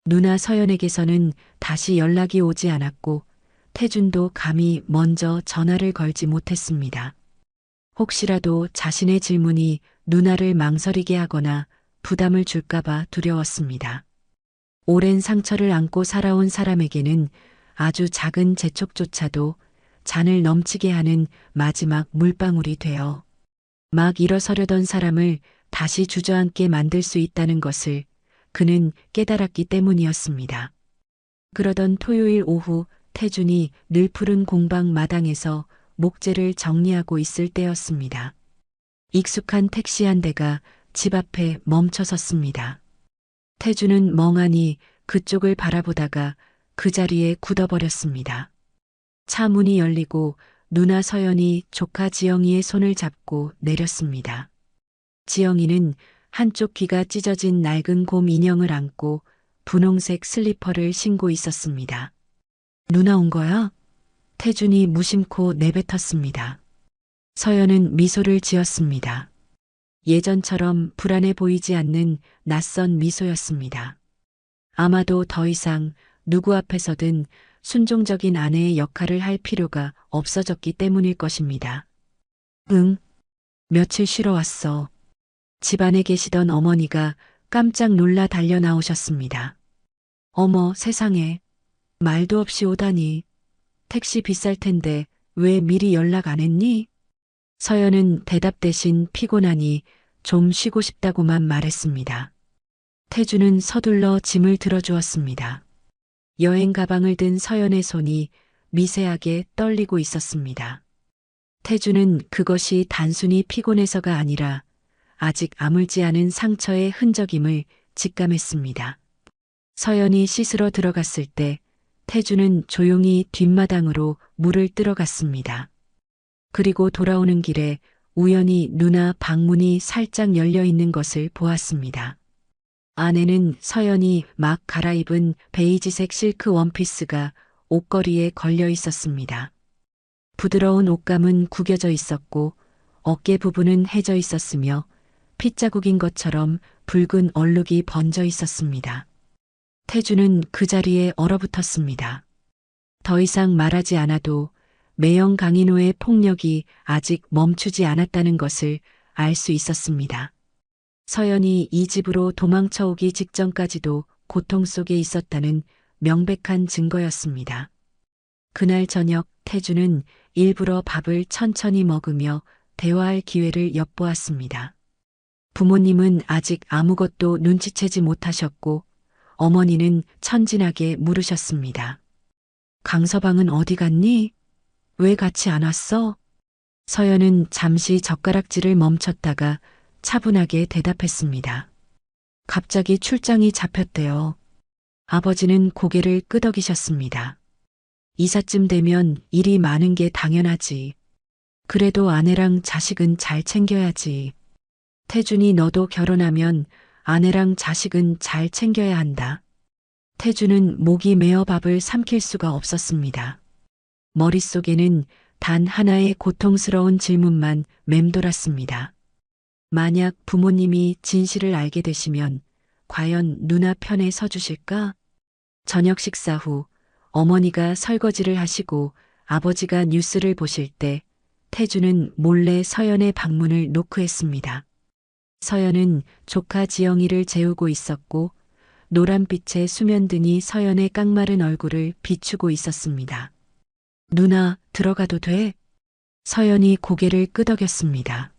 누나 서연에게서는 다시 연락이 오지 않았고 태준도 감히 먼저 전화를 걸지 못했습니다. 혹시라도 자신의 질문이 누나를 망설이게 하거나 부담을 줄까봐 두려웠습니다. 오랜 상처를 안고 살아온 사람에게는 아주 작은 재촉조차도 잔을 넘치게 하는 마지막 물방울이 되어 막 일어서려던 사람을 다시 주저앉게 만들 수 있다는 것을 그는 깨달았기 때문이었습니다. 그러던 토요일 오후 태준이 늘 푸른 공방 마당에서 목재를 정리하고 있을 때였습니다. 익숙한 택시 한 대가 집 앞에 멈춰 섰습니다. 태준은 멍하니 그쪽을 바라보다가 그 자리에 굳어버렸습니다. 차 문이 열리고 누나 서연이 조카 지영이의 손을 잡고 내렸습니다. 지영이는 한쪽 귀가 찢어진 낡은 곰 인형을 안고 분홍색 슬리퍼를 신고 있었습니다. 누나 온 거야? 태준이 무심코 내뱉었습니다. 서연은 미소를 지었습니다. 예전처럼 불안해 보이지 않는 낯선 미소였습니다. 아마도 더 이상 누구 앞에서든 순종적인 아내의 역할을 할 필요가 없어졌기 때문일 것입니다. 응, 며칠 쉬러 왔어. 집 안에 계시던 어머니가 깜짝 놀라 달려 나오셨습니다. 어머, 세상에. 말도 없이 오다니. 택시 비쌀 텐데 왜 미리 연락 안 했니? 서연은 대답 대신 피곤하니 좀 쉬고 싶다고만 말했습니다. 태주는 서둘러 짐을 들어주었습니다. 여행 가방을 든 서연의 손이 미세하게 떨리고 있었습니다. 태주는 그것이 단순히 피곤해서가 아니라 아직 아물지 않은 상처의 흔적임을 직감했습니다. 서연이 씻으러 들어갔을 때 태주는 조용히 뒷마당으로 물을 뜨러 갔습니다. 그리고 돌아오는 길에 우연히 누나 방문이 살짝 열려 있는 것을 보았습니다. 안에는 서연이 막 갈아입은 베이지색 실크 원피스가 옷걸이에 걸려 있었습니다. 부드러운 옷감은 구겨져 있었고 어깨 부분은 해져 있었으며 핏자국인 것처럼 붉은 얼룩이 번져 있었습니다. 태주는 그 자리에 얼어붙었습니다. 더 이상 말하지 않아도 매형 강인호의 폭력이 아직 멈추지 않았다는 것을 알 수 있었습니다. 서연이 이 집으로 도망쳐 오기 직전까지도 고통 속에 있었다는 명백한 증거였습니다. 그날 저녁 태주는 일부러 밥을 천천히 먹으며 대화할 기회를 엿보았습니다. 부모님은 아직 아무것도 눈치채지 못하셨고 어머니는 천진하게 물으셨습니다. 강서방은 어디 갔니? 왜 같이 안 왔어? 서연은 잠시 젓가락질을 멈췄다가 차분하게 대답했습니다. 갑자기 출장이 잡혔대요. 아버지는 고개를 끄덕이셨습니다. 이삿쯤 되면 일이 많은 게 당연하지. 그래도 아내랑 자식은 잘 챙겨야지. 태준이 너도 결혼하면 아내랑 자식은 잘 챙겨야 한다. 태준은 목이 메어 밥을 삼킬 수가 없었습니다. 머릿속에는 단 하나의 고통스러운 질문만 맴돌았습니다. 만약 부모님이 진실을 알게 되시면 과연 누나 편에 서주실까? 저녁 식사 후 어머니가 설거지를 하시고 아버지가 뉴스를 보실 때 태주는 몰래 서연의 방문을 노크했습니다. 서연은 조카 지영이를 재우고 있었고 노란빛의 수면등이 서연의 깡마른 얼굴을 비추고 있었습니다. 누나, 들어가도 돼? 서연이 고개를 끄덕였습니다.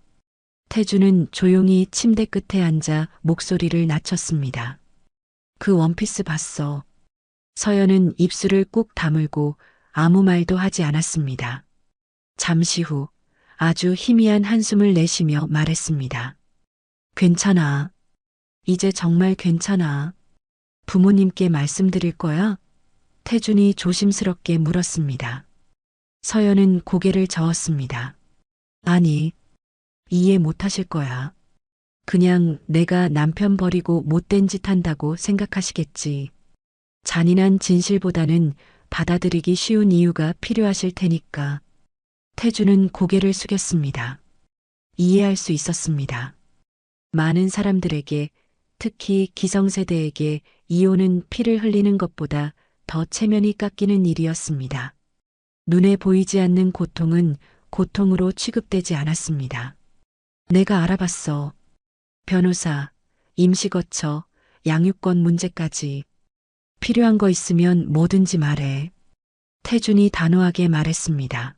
태주는 조용히 침대 끝에 앉아 목소리를 낮췄습니다. 그 원피스 봤어. 서연은 입술을 꾹 다물고 아무 말도 하지 않았습니다. 잠시 후 아주 희미한 한숨을 내쉬며 말했습니다. 괜찮아. 이제 정말 괜찮아. 부모님께 말씀드릴 거야? 태준이 조심스럽게 물었습니다. 서연은 고개를 저었습니다. 아니, 이해 못하실 거야. 그냥 내가 남편 버리고 못된 짓 한다고 생각하시겠지. 잔인한 진실보다는 받아들이기 쉬운 이유가 필요하실 테니까. 태주는 고개를 숙였습니다. 이해할 수 있었습니다. 많은 사람들에게, 특히 기성세대에게 이혼은 피를 흘리는 것보다 더 체면이 깎이는 일이었습니다. 눈에 보이지 않는 고통은 고통으로 취급되지 않았습니다. 내가 알아봤어. 변호사, 임시거처, 양육권 문제까지. 필요한 거 있으면 뭐든지 말해. 태준이 단호하게 말했습니다.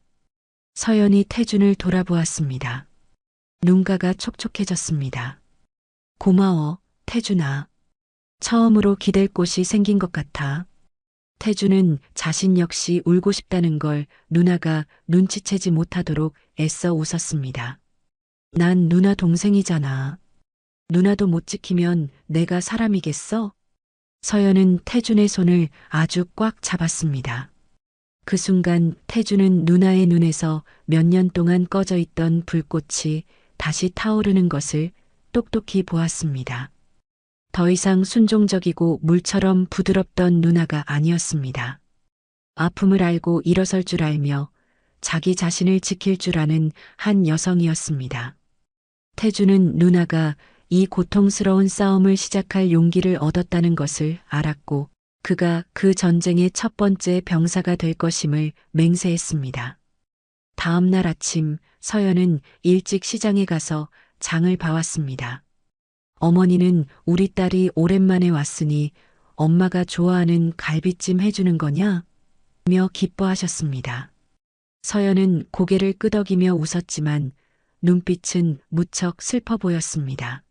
서연이 태준을 돌아보았습니다. 눈가가 촉촉해졌습니다. 고마워, 태준아. 처음으로 기댈 곳이 생긴 것 같아. 태준은 자신 역시 울고 싶다는 걸 누나가 눈치채지 못하도록 애써 웃었습니다. 난 누나 동생이잖아. 누나도 못 지키면 내가 사람이겠어? 서연은 태준의 손을 아주 꽉 잡았습니다. 그 순간 태준은 누나의 눈에서 몇 년 동안 꺼져 있던 불꽃이 다시 타오르는 것을 똑똑히 보았습니다. 더 이상 순종적이고 물처럼 부드럽던 누나가 아니었습니다. 아픔을 알고 일어설 줄 알며 자기 자신을 지킬 줄 아는 한 여성이었습니다. 태주는 누나가 이 고통스러운 싸움을 시작할 용기를 얻었다는 것을 알았고 그가 그 전쟁의 첫 번째 병사가 될 것임을 맹세했습니다. 다음 날 아침 서연은 일찍 시장에 가서 장을 봐왔습니다. 어머니는 우리 딸이 오랜만에 왔으니 엄마가 좋아하는 갈비찜 해주는 거냐? 며 기뻐하셨습니다. 서연은 고개를 끄덕이며 웃었지만 눈빛은 무척 슬퍼 보였습니다.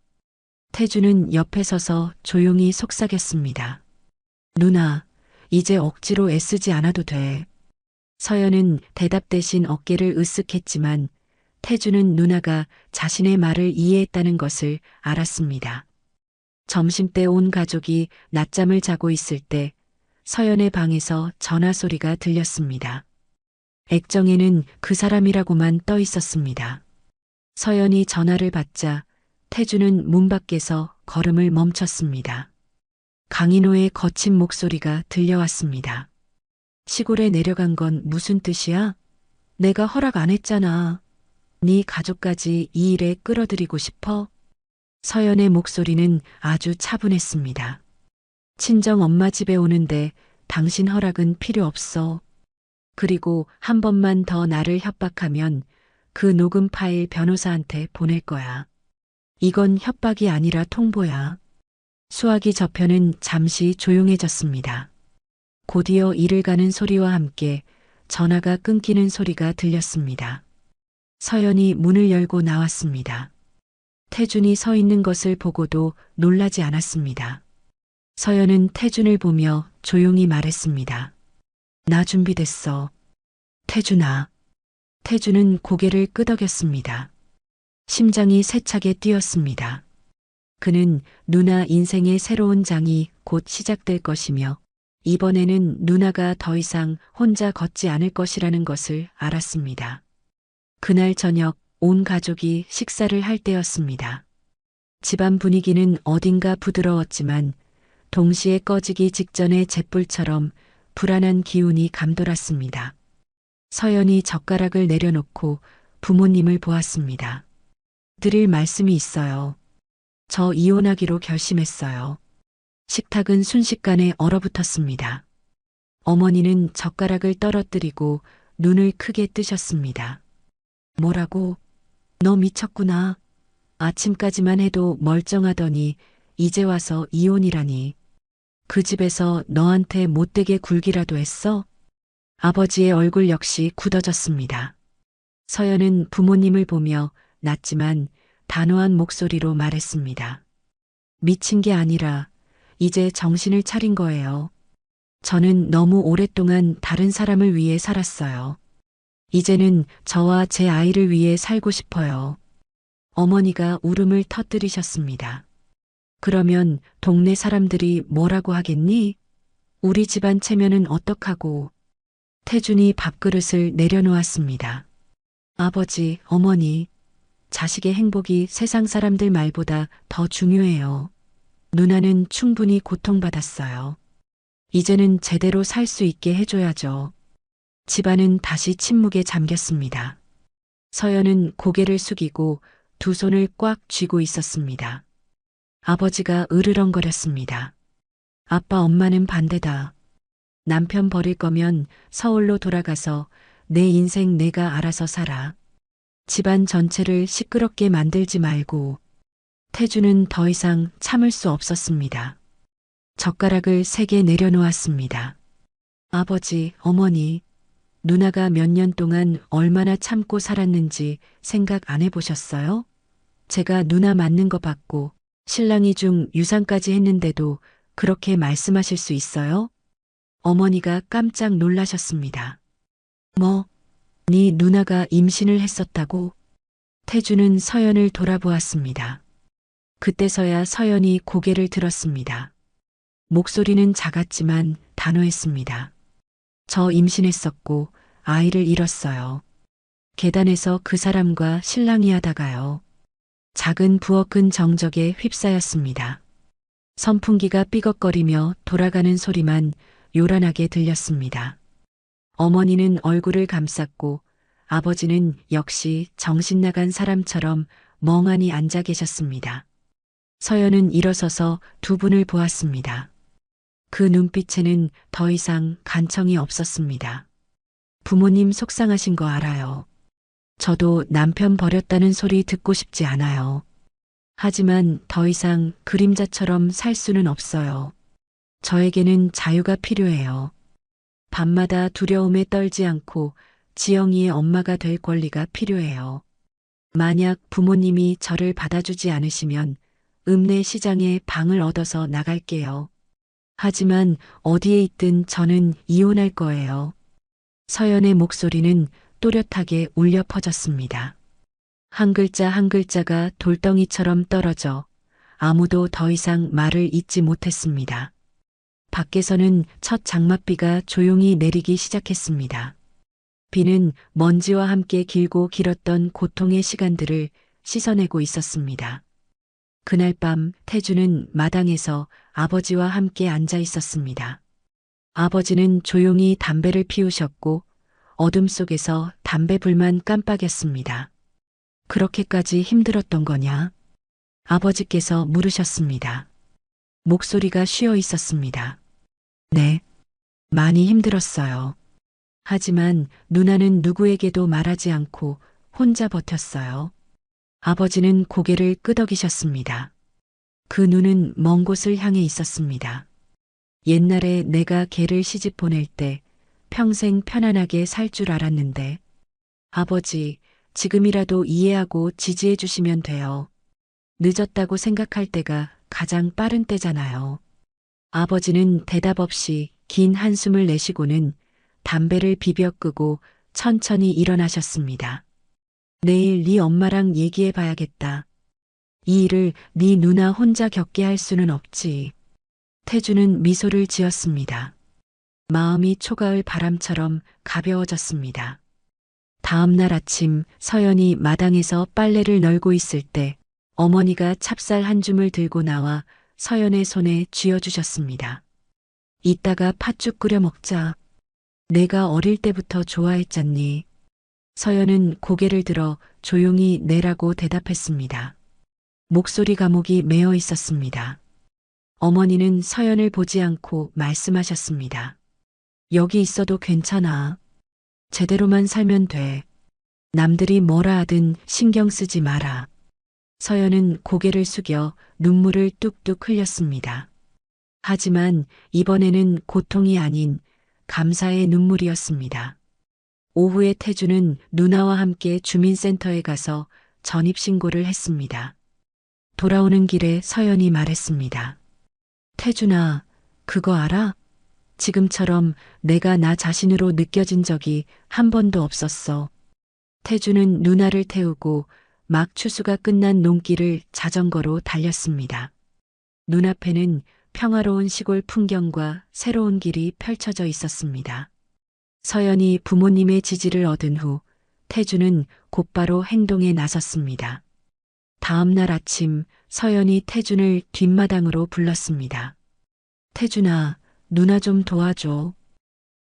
태주는 옆에 서서 조용히 속삭였습니다. 누나, 이제 억지로 애쓰지 않아도 돼. 서연은 대답 대신 어깨를 으쓱했지만 태주는 누나가 자신의 말을 이해했다는 것을 알았습니다. 점심때 온 가족이 낮잠을 자고 있을 때 서연의 방에서 전화 소리가 들렸습니다. 액정에는 그 사람이라고만 떠 있었습니다. 서연이 전화를 받자 태주는 문 밖에서 걸음을 멈췄습니다. 강인호의 거친 목소리가 들려왔습니다. 시골에 내려간 건 무슨 뜻이야? 내가 허락 안 했잖아. 네 가족까지 이 일에 끌어들이고 싶어? 서연의 목소리는 아주 차분했습니다. 친정 엄마 집에 오는데 당신 허락은 필요 없어. 그리고 한 번만 더 나를 협박하면 그 녹음 파일 변호사한테 보낼 거야. 이건 협박이 아니라 통보야. 수화기 저편은 잠시 조용해졌습니다. 곧이어 이를 가는 소리와 함께 전화가 끊기는 소리가 들렸습니다. 서연이 문을 열고 나왔습니다. 태준이 서 있는 것을 보고도 놀라지 않았습니다. 서연은 태준을 보며 조용히 말했습니다. 나 준비됐어. 태준아. 태준은 고개를 끄덕였습니다. 심장이 세차게 뛰었습니다. 그는 누나 인생의 새로운 장이 곧 시작될 것이며 이번에는 누나가 더 이상 혼자 걷지 않을 것이라는 것을 알았습니다. 그날 저녁 온 가족이 식사를 할 때였습니다. 집안 분위기는 어딘가 부드러웠지만 동시에 꺼지기 직전의 잿불처럼 불안한 기운이 감돌았습니다. 서연이 젓가락을 내려놓고 부모님을 보았습니다. 드릴 말씀이 있어요. 저 이혼하기로 결심했어요. 식탁은 순식간에 얼어붙었습니다. 어머니는 젓가락을 떨어뜨리고 눈을 크게 뜨셨습니다. 뭐라고? 너 미쳤구나. 아침까지만 해도 멀쩡하더니 이제 와서 이혼이라니. 그 집에서 너한테 못되게 굴기라도 했어? 아버지의 얼굴 역시 굳어졌습니다. 서연은 부모님을 보며 낮지만 단호한 목소리로 말했습니다. 미친 게 아니라 이제 정신을 차린 거예요. 저는 너무 오랫동안 다른 사람을 위해 살았어요. 이제는 저와 제 아이를 위해 살고 싶어요. 어머니가 울음을 터뜨리셨습니다. 그러면 동네 사람들이 뭐라고 하겠니? 우리 집안 체면은 어떡하고? 태준이 밥그릇을 내려놓았습니다. 아버지, 어머니, 자식의 행복이 세상 사람들 말보다 더 중요해요. 누나는 충분히 고통받았어요. 이제는 제대로 살 수 있게 해줘야죠. 집안은 다시 침묵에 잠겼습니다. 서연은 고개를 숙이고 두 손을 꽉 쥐고 있었습니다. 아버지가 으르렁거렸습니다. 아빠, 엄마는 반대다. 남편 버릴 거면 서울로 돌아가서 내 인생 내가 알아서 살아. 집안 전체를 시끄럽게 만들지 말고. 태주는 더 이상 참을 수 없었습니다. 젓가락을 3개 내려놓았습니다. 아버지, 어머니, 누나가 몇 년 동안 얼마나 참고 살았는지 생각 안 해보셨어요? 제가 누나 맞는 거 받고 신랑이 중 유산까지 했는데도 그렇게 말씀하실 수 있어요? 어머니가 깜짝 놀라셨습니다. 뭐, 네 누나가 임신을 했었다고? 태주는 서연을 돌아보았습니다. 그때서야 서연이 고개를 들었습니다. 목소리는 작았지만 단호했습니다. 저 임신했었고 아이를 잃었어요. 계단에서 그 사람과 신랑이 하다가요. 작은 부엌은 정적에 휩싸였습니다. 선풍기가 삐걱거리며 돌아가는 소리만 요란하게 들렸습니다. 어머니는 얼굴을 감쌌고 아버지는 역시 정신 나간 사람처럼 멍하니 앉아 계셨습니다. 서연은 일어서서 두 분을 보았습니다. 그 눈빛에는 더 이상 간청이 없었습니다. 부모님 속상하신 거 알아요. 저도 남편 버렸다는 소리 듣고 싶지 않아요. 하지만 더 이상 그림자처럼 살 수는 없어요. 저에게는 자유가 필요해요. 밤마다 두려움에 떨지 않고 지영이의 엄마가 될 권리가 필요해요. 만약 부모님이 저를 받아주지 않으시면 읍내 시장에 방을 얻어서 나갈게요. 하지만 어디에 있든 저는 이혼할 거예요. 서연의 목소리는 또렷하게 울려 퍼졌습니다. 한 글자 한 글자가 돌덩이처럼 떨어져 아무도 더 이상 말을 잇지 못했습니다. 밖에서는 첫 장맛비가 조용히 내리기 시작했습니다. 비는 먼지와 함께 길고 길었던 고통의 시간들을 씻어내고 있었습니다. 그날 밤 태주는 마당에서 아버지와 함께 앉아 있었습니다. 아버지는 조용히 담배를 피우셨고 어둠 속에서 담배 불만 깜빡였습니다. 그렇게까지 힘들었던 거냐? 아버지께서 물으셨습니다. 목소리가 쉬어 있었습니다. 네, 많이 힘들었어요. 하지만 누나는 누구에게도 말하지 않고 혼자 버텼어요. 아버지는 고개를 끄덕이셨습니다. 그 눈은 먼 곳을 향해 있었습니다. 옛날에 내가 걔를 시집 보낼 때 평생 편안하게 살 줄 알았는데 아버지, 지금이라도 이해하고 지지해 주시면 돼요. 늦었다고 생각할 때가 가장 빠른 때잖아요. 아버지는 대답 없이 긴 한숨을 내쉬고는 담배를 비벼 끄고 천천히 일어나셨습니다. 내일 네 엄마랑 얘기해 봐야겠다. 이 일을 네 누나 혼자 겪게 할 수는 없지. 태주는 미소를 지었습니다. 마음이 초가을 바람처럼 가벼워졌습니다. 다음 날 아침 서연이 마당에서 빨래를 널고 있을 때 어머니가 찹쌀 한 줌을 들고 나와 서연의 손에 쥐어주셨습니다. 이따가 팥죽 끓여 먹자. 내가 어릴 때부터 좋아했잖니. 서연은 고개를 들어 조용히 내라고 대답했습니다. 목소리 감옥이 메어 있었습니다. 어머니는 서연을 보지 않고 말씀하셨습니다. 여기 있어도 괜찮아. 제대로만 살면 돼. 남들이 뭐라 하든 신경 쓰지 마라. 서연은 고개를 숙여 눈물을 뚝뚝 흘렸습니다. 하지만 이번에는 고통이 아닌 감사의 눈물이었습니다. 오후에 태주는 누나와 함께 주민센터에 가서 전입신고를 했습니다. 돌아오는 길에 서연이 말했습니다. 태준아, 그거 알아? 지금처럼 내가 나 자신으로 느껴진 적이 한 번도 없었어. 태주는 누나를 태우고 막 추수가 끝난 농길을 자전거로 달렸습니다. 눈앞에는 평화로운 시골 풍경과 새로운 길이 펼쳐져 있었습니다. 서연이 부모님의 지지를 얻은 후 태주는 곧바로 행동에 나섰습니다. 다음 날 아침 서연이 태준을 뒷마당으로 불렀습니다. 태준아, 누나 좀 도와줘.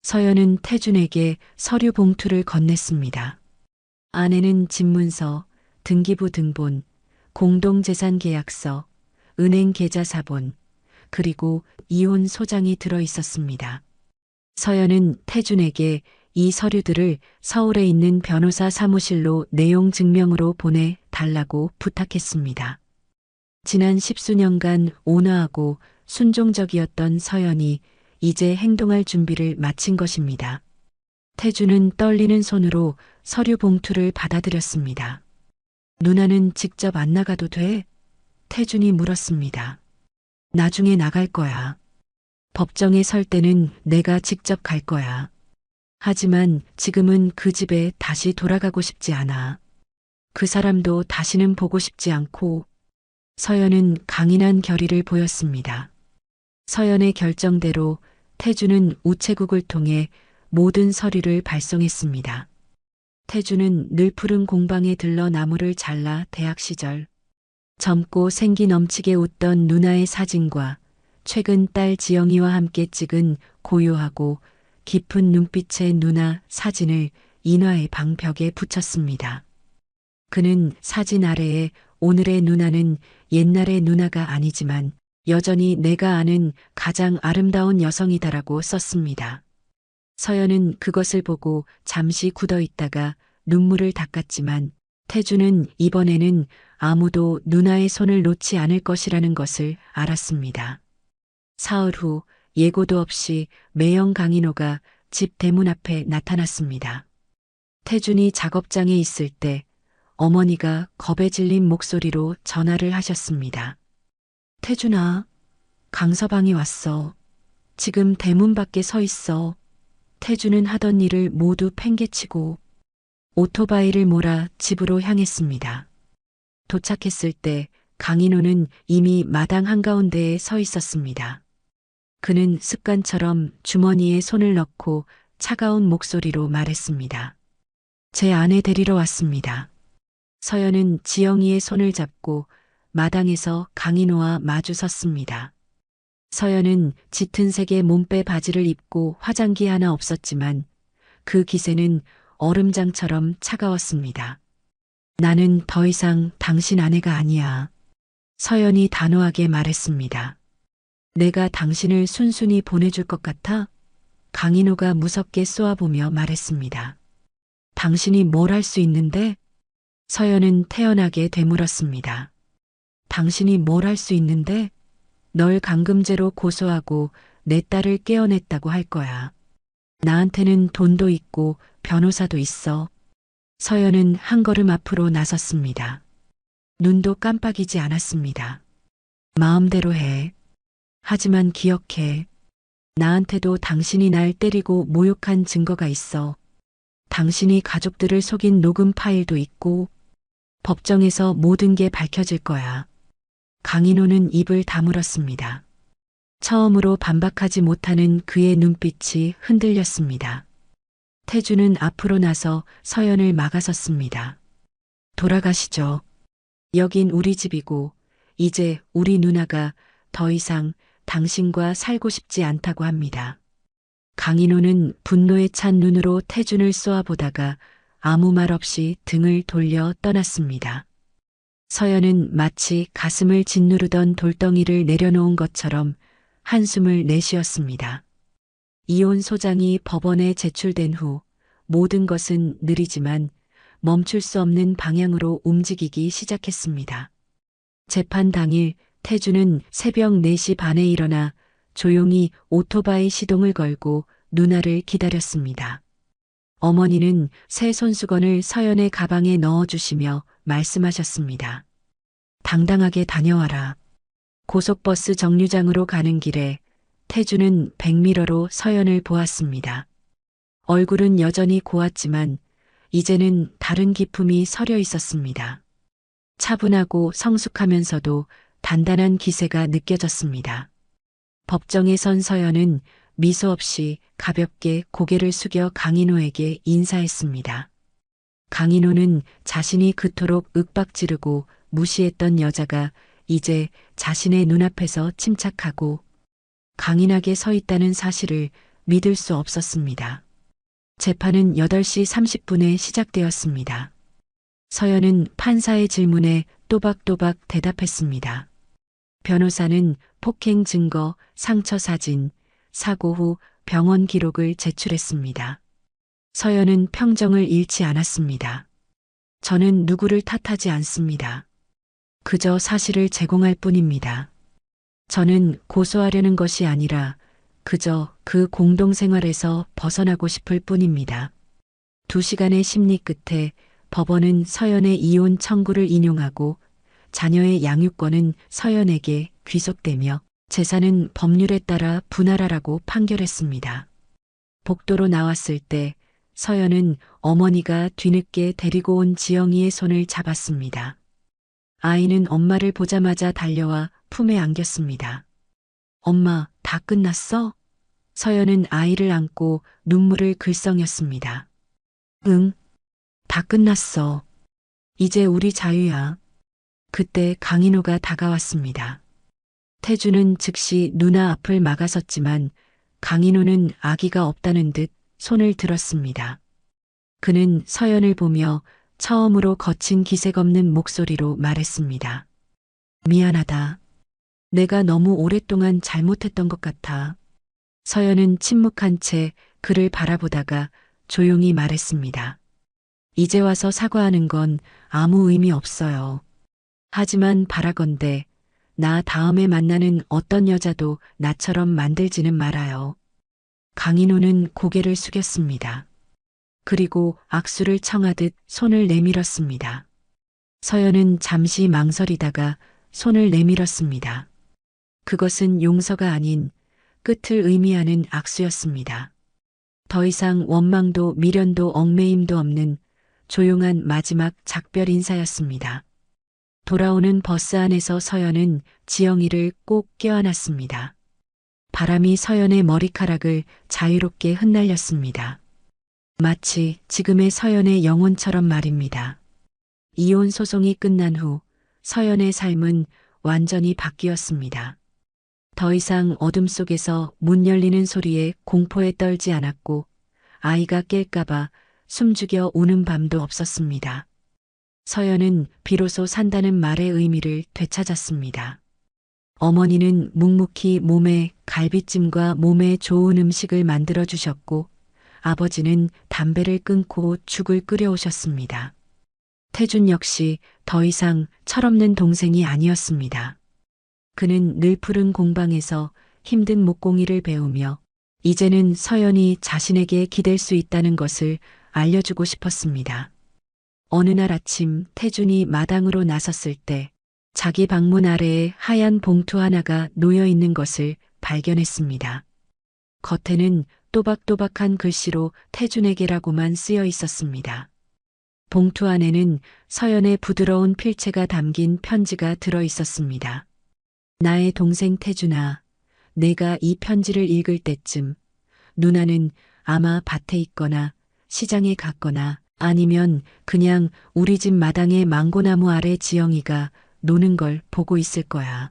서연은 태준에게 서류 봉투를 건넸습니다. 안에는 집문서, 등기부 등본, 공동재산 계약서, 은행 계좌 사본, 그리고 이혼 소장이 들어 있었습니다. 서연은 태준에게 이 서류들을 서울에 있는 변호사 사무실로 내용 증명으로 보내 달라고 부탁했습니다. 지난 10수년간 온화하고 순종적이었던 서연이 이제 행동할 준비를 마친 것입니다. 태준은 떨리는 손으로 서류 봉투를 받아들였습니다. 누나는 직접 안 나가도 돼? 태준이 물었습니다. 나중에 나갈 거야. 법정에 설 때는 내가 직접 갈 거야. 하지만 지금은 그 집에 다시 돌아가고 싶지 않아. 그 사람도 다시는 보고 싶지 않고. 서연은 강인한 결의를 보였습니다. 서연의 결정대로 태주는 우체국을 통해 모든 서류를 발송했습니다. 태주는 늘 푸른 공방에 들러 나무를 잘라 대학 시절 젊고 생기 넘치게 웃던 누나의 사진과 최근 딸 지영이와 함께 찍은 고요하고 깊은 눈빛의 누나 사진을 인화의 방벽에 붙였습니다. 그는 사진 아래에 오늘의 누나는 옛날의 누나가 아니지만 여전히 내가 아는 가장 아름다운 여성이다라고 썼습니다. 서연은 그것을 보고 잠시 굳어 있다가 눈물을 닦았지만 태주는 이번에는 아무도 누나의 손을 놓지 않을 것이라는 것을 알았습니다. 사흘 후 예고도 없이 매형 강인호가 집 대문 앞에 나타났습니다. 태준이 작업장에 있을 때 어머니가 겁에 질린 목소리로 전화를 하셨습니다. 태준아, 강서방이 왔어. 지금 대문 밖에 서 있어. 태준은 하던 일을 모두 팽개치고 오토바이를 몰아 집으로 향했습니다. 도착했을 때 강인호는 이미 마당 한가운데에 서 있었습니다. 그는 습관처럼 주머니에 손을 넣고 차가운 목소리로 말했습니다. 제 아내 데리러 왔습니다. 서연은 지영이의 손을 잡고 마당에서 강인호와 마주 섰습니다. 서연은 짙은 색의 몸빼 바지를 입고 화장기 하나 없었지만 그 기세는 얼음장처럼 차가웠습니다. 나는 더 이상 당신 아내가 아니야. 서연이 단호하게 말했습니다. 내가 당신을 순순히 보내줄 것 같아? 강인호가 무섭게 쏘아보며 말했습니다. 당신이 뭘 할 수 있는데? 서연은 태연하게 되물었습니다. 당신이 뭘 할 수 있는데? 널 감금죄로 고소하고 내 딸을 깨어냈다고 할 거야. 나한테는 돈도 있고 변호사도 있어. 서연은 한 걸음 앞으로 나섰습니다. 눈도 깜빡이지 않았습니다. 마음대로 해. 하지만 기억해. 나한테도 당신이 날 때리고 모욕한 증거가 있어. 당신이 가족들을 속인 녹음 파일도 있고 법정에서 모든 게 밝혀질 거야. 강인호는 입을 다물었습니다. 처음으로 반박하지 못하는 그의 눈빛이 흔들렸습니다. 태주는 앞으로 나서 서연을 막아섰습니다. 돌아가시죠. 여긴 우리 집이고 이제 우리 누나가 더 이상 당신과 살고 싶지 않다고 합니다. 강인호는 분노에 찬 눈으로 태준을 쏘아보다가 아무 말 없이 등을 돌려 떠났습니다. 서연은 마치 가슴을 짓누르던 돌덩이를 내려놓은 것처럼 한숨을 내쉬었습니다. 이혼 소장이 법원에 제출된 후 모든 것은 느리지만 멈출 수 없는 방향으로 움직이기 시작했습니다. 재판 당일 태주는 새벽 4시 반에 일어나 조용히 오토바이 시동을 걸고 누나를 기다렸습니다. 어머니는 새 손수건을 서연의 가방에 넣어주시며 말씀하셨습니다. 당당하게 다녀와라. 고속버스 정류장으로 가는 길에 태주는 백미러로 서연을 보았습니다. 얼굴은 여전히 고왔지만 이제는 다른 기품이 서려 있었습니다. 차분하고 성숙하면서도 단단한 기세가 느껴졌습니다. 법정에 선 서연은 미소 없이 가볍게 고개를 숙여 강인호에게 인사했습니다. 강인호는 자신이 그토록 윽박지르고 무시했던 여자가 이제 자신의 눈앞에서 침착하고 강인하게 서 있다는 사실을 믿을 수 없었습니다. 재판은 8시 30분에 시작되었습니다. 서연은 판사의 질문에 또박또박 대답했습니다. 변호사는 폭행 증거, 상처 사진, 사고 후 병원 기록을 제출했습니다. 서연은 평정을 잃지 않았습니다. 저는 누구를 탓하지 않습니다. 그저 사실을 제공할 뿐입니다. 저는 고소하려는 것이 아니라 그저 그 공동생활에서 벗어나고 싶을 뿐입니다. 2시간의 심리 끝에 법원은 서연의 이혼 청구를 인용하고 자녀의 양육권은 서연에게 귀속되며 재산은 법률에 따라 분할하라고 판결했습니다. 복도로 나왔을 때 서연은 어머니가 뒤늦게 데리고 온 지영이의 손을 잡았습니다. 아이는 엄마를 보자마자 달려와 품에 안겼습니다. 엄마, 다 끝났어? 서연은 아이를 안고 눈물을 글썽였습니다. 응, 다 끝났어. 이제 우리 자유야. 그때 강인호가 다가왔습니다. 태주는 즉시 누나 앞을 막아섰지만 강인호는 아기가 없다는 듯 손을 들었습니다. 그는 서연을 보며 처음으로 거친 기색 없는 목소리로 말했습니다. 미안하다. 내가 너무 오랫동안 잘못했던 것 같아. 서연은 침묵한 채 그를 바라보다가 조용히 말했습니다. 이제 와서 사과하는 건 아무 의미 없어요. 하지만 바라건대 나 다음에 만나는 어떤 여자도 나처럼 만들지는 말아요. 강인호는 고개를 숙였습니다. 그리고 악수를 청하듯 손을 내밀었습니다. 서연은 잠시 망설이다가 손을 내밀었습니다. 그것은 용서가 아닌 끝을 의미하는 악수였습니다. 더 이상 원망도 미련도 얽매임도 없는 조용한 마지막 작별 인사였습니다. 돌아오는 버스 안에서 서연은 지영이를 꼭 껴안았습니다. 바람이 서연의 머리카락을 자유롭게 흩날렸습니다. 마치 지금의 서연의 영혼처럼 말입니다. 이혼 소송이 끝난 후 서연의 삶은 완전히 바뀌었습니다. 더 이상 어둠 속에서 문 열리는 소리에 공포에 떨지 않았고 아이가 깰까봐 숨죽여 우는 밤도 없었습니다. 서연은 비로소 산다는 말의 의미를 되찾았습니다. 어머니는 묵묵히 몸에 갈비찜과 몸에 좋은 음식을 만들어 주셨고 아버지는 담배를 끊고 죽을 끓여오셨습니다. 태준 역시 더 이상 철없는 동생이 아니었습니다. 그는 늘 푸른 공방에서 힘든 목공일을 배우며 이제는 서연이 자신에게 기댈 수 있다는 것을 알려주고 싶었습니다. 어느 날 아침 태준이 마당으로 나섰을 때 자기 방문 아래에 하얀 봉투 하나가 놓여 있는 것을 발견했습니다. 겉에는 또박또박한 글씨로 태준에게라고만 쓰여 있었습니다. 봉투 안에는 서연의 부드러운 필체가 담긴 편지가 들어 있었습니다. 나의 동생 태준아, 내가 이 편지를 읽을 때쯤 누나는 아마 밭에 있거나 시장에 갔거나 아니면 그냥 우리 집 마당의 망고나무 아래 지영이가 노는 걸 보고 있을 거야.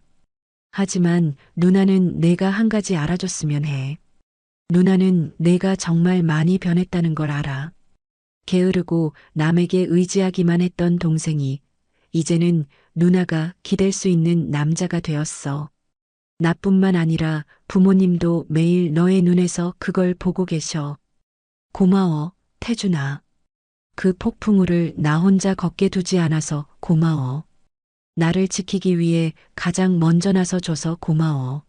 하지만 누나는 내가 한 가지 알아줬으면 해. 누나는 내가 정말 많이 변했다는 걸 알아. 게으르고 남에게 의지하기만 했던 동생이 이제는 누나가 기댈 수 있는 남자가 되었어. 나뿐만 아니라 부모님도 매일 너의 눈에서 그걸 보고 계셔. 고마워, 태준아. 그 폭풍우를 나 혼자 걷게 두지 않아서 고마워. 나를 지키기 위해 가장 먼저 나서줘서 고마워.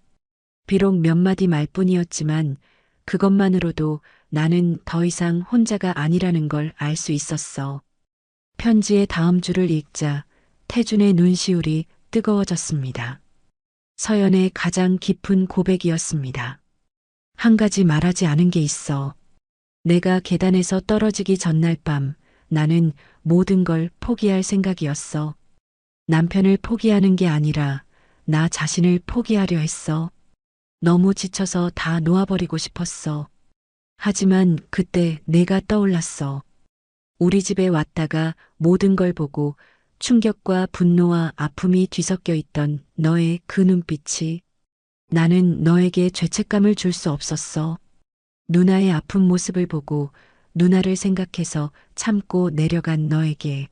비록 몇 마디 말뿐이었지만 그것만으로도 나는 더 이상 혼자가 아니라는 걸 알 수 있었어. 편지의 다음 줄을 읽자 태준의 눈시울이 뜨거워졌습니다. 서연의 가장 깊은 고백이었습니다. 한 가지 말하지 않은 게 있어. 내가 계단에서 떨어지기 전날 밤 나는 모든 걸 포기할 생각이었어. 남편을 포기하는 게 아니라 나 자신을 포기하려 했어. 너무 지쳐서 다 놓아버리고 싶었어. 하지만 그때 내가 떠올랐어. 우리 집에 왔다가 모든 걸 보고 충격과 분노와 아픔이 뒤섞여 있던 너의 그 눈빛이 나는 너에게 죄책감을 줄 수 없었어. 누나의 아픈 모습을 보고 누나를 생각해서 참고 내려간 너에게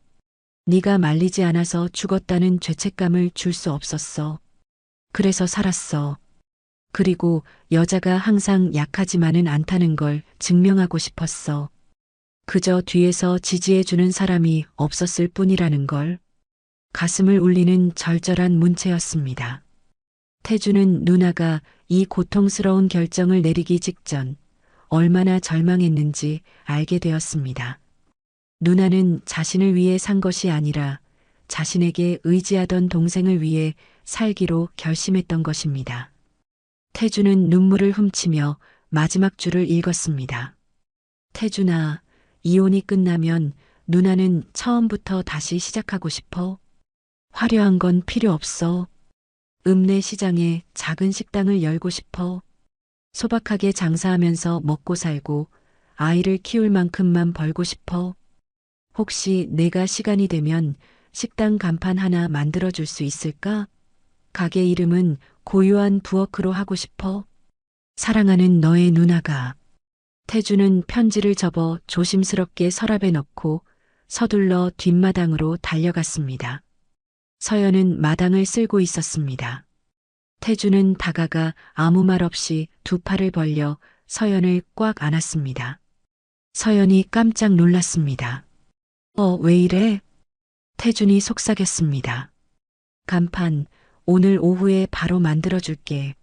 네가 말리지 않아서 죽었다는 죄책감을 줄 수 없었어. 그래서 살았어. 그리고 여자가 항상 약하지만은 않다는 걸 증명하고 싶었어. 그저 뒤에서 지지해주는 사람이 없었을 뿐이라는 걸. 가슴을 울리는 절절한 문체였습니다. 태주는 누나가 이 고통스러운 결정을 내리기 직전 얼마나 절망했는지 알게 되었습니다. 누나는 자신을 위해 산 것이 아니라 자신에게 의지하던 동생을 위해 살기로 결심했던 것입니다. 태주는 눈물을 훔치며 마지막 줄을 읽었습니다. 태준아, 이혼이 끝나면 누나는 처음부터 다시 시작하고 싶어. 화려한 건 필요 없어. 읍내 시장에 작은 식당을 열고 싶어. 소박하게 장사하면서 먹고 살고 아이를 키울 만큼만 벌고 싶어. 혹시 내가 시간이 되면 식당 간판 하나 만들어줄 수 있을까? 가게 이름은 고요한 부엌으로 하고 싶어. 사랑하는 너의 누나가. 태주는 편지를 접어 조심스럽게 서랍에 넣고 서둘러 뒷마당으로 달려갔습니다. 서연은 마당을 쓸고 있었습니다. 태주는 다가가 아무 말 없이 두 팔을 벌려 서연을 꽉 안았습니다. 서연이 깜짝 놀랐습니다. 왜 이래? 태준이 속삭였습니다. 간판, 오늘 오후에 바로 만들어줄게.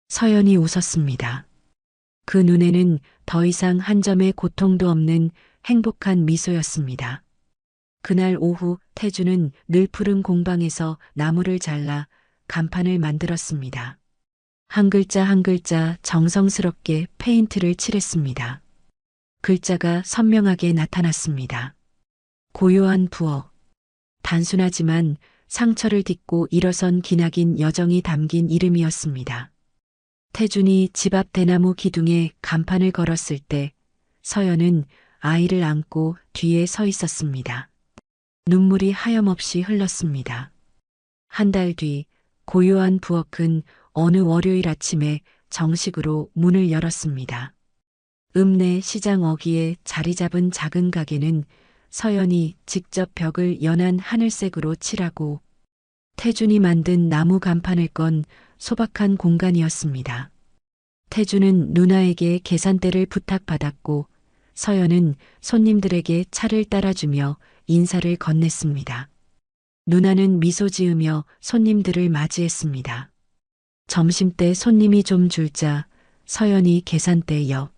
서연이 웃었습니다. 그 눈에는 더 이상 한 점의 고통도 없는 행복한 미소였습니다. 그날 오후 태주는 늘 푸른 공방에서 나무를 잘라 간판을 만들었습니다. 한 글자 한 글자 정성스럽게 페인트를 칠했습니다. 글자가 선명하게 나타났습니다. 고요한 부엌. 단순하지만 상처를 딛고 일어선 기나긴 여정이 담긴 이름이었습니다. 태준이 집 앞 대나무 기둥에 간판을 걸었을 때 서연은 아이를 안고 뒤에 서 있었습니다. 눈물이 하염없이 흘렀습니다. 한 달 뒤 고요한 부엌은 어느 월요일 아침에 정식으로 문을 열었습니다. 읍내 시장 어귀에 자리 잡은 작은 가게는 서연이 직접 벽을 연한 하늘색으로 칠하고 태준이 만든 나무 간판을 건 소박한 공간이었습니다. 태준은 누나에게 계산대를 부탁받았고 서연은 손님들에게 차를 따라주며 인사를 건넸습니다. 누나는 미소 지으며 손님들을 맞이했습니다. 점심때 손님이 좀 줄자 서연이 계산대 옆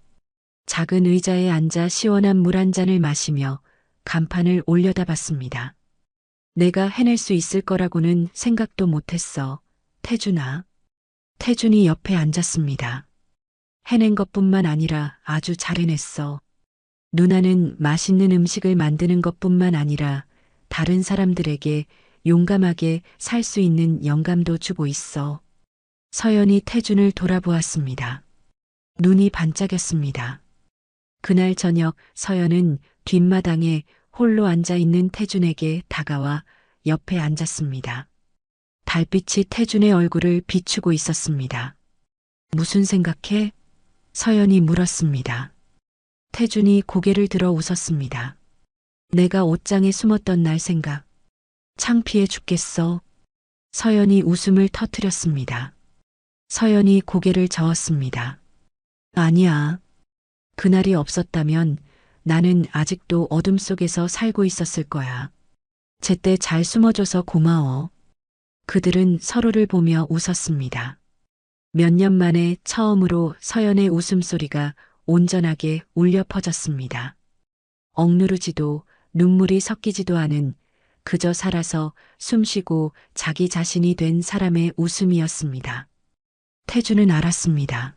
작은 의자에 앉아 시원한 물 한 잔을 마시며 간판을 올려다봤습니다. 내가 해낼 수 있을 거라고는 생각도 못했어. 태준아. 태준이 옆에 앉았습니다. 해낸 것뿐만 아니라 아주 잘 해냈어. 누나는 맛있는 음식을 만드는 것뿐만 아니라 다른 사람들에게 용감하게 살 수 있는 영감도 주고 있어. 서연이 태준을 돌아보았습니다. 눈이 반짝였습니다. 그날 저녁 서연은 뒷마당에 홀로 앉아 있는 태준에게 다가와 옆에 앉았습니다. 달빛이 태준의 얼굴을 비추고 있었습니다. 무슨 생각해? 서연이 물었습니다. 태준이 고개를 들어 웃었습니다. 내가 옷장에 숨었던 날 생각. 창피해 죽겠어. 서연이 웃음을 터뜨렸습니다. 서연이 고개를 저었습니다. 아니야. 그날이 없었다면 나는 아직도 어둠 속에서 살고 있었을 거야. 제때 잘 숨어줘서 고마워. 그들은 서로를 보며 웃었습니다. 몇 년 만에 처음으로 서연의 웃음소리가 온전하게 울려 퍼졌습니다. 억누르지도 눈물이 섞이지도 않은 그저 살아서 숨쉬고 자기 자신이 된 사람의 웃음이었습니다. 태주는 알았습니다.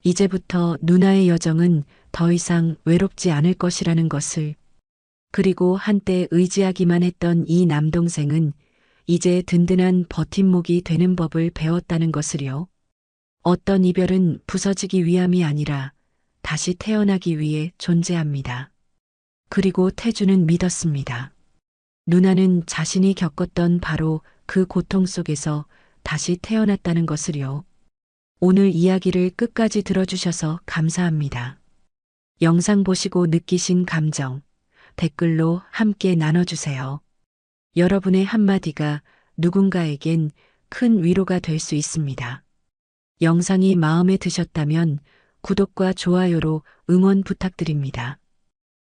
이제부터 누나의 여정은 더 이상 외롭지 않을 것이라는 것을. 그리고 한때 의지하기만 했던 이 남동생은 이제 든든한 버팀목이 되는 법을 배웠다는 것을요. 어떤 이별은 부서지기 위함이 아니라 다시 태어나기 위해 존재합니다. 그리고 태주는 믿었습니다. 누나는 자신이 겪었던 바로 그 고통 속에서 다시 태어났다는 것을요. 오늘 이야기를 끝까지 들어주셔서 감사합니다. 영상 보시고 느끼신 감정, 댓글로 함께 나눠주세요. 여러분의 한마디가 누군가에겐 큰 위로가 될 수 있습니다. 영상이 마음에 드셨다면 구독과 좋아요로 응원 부탁드립니다.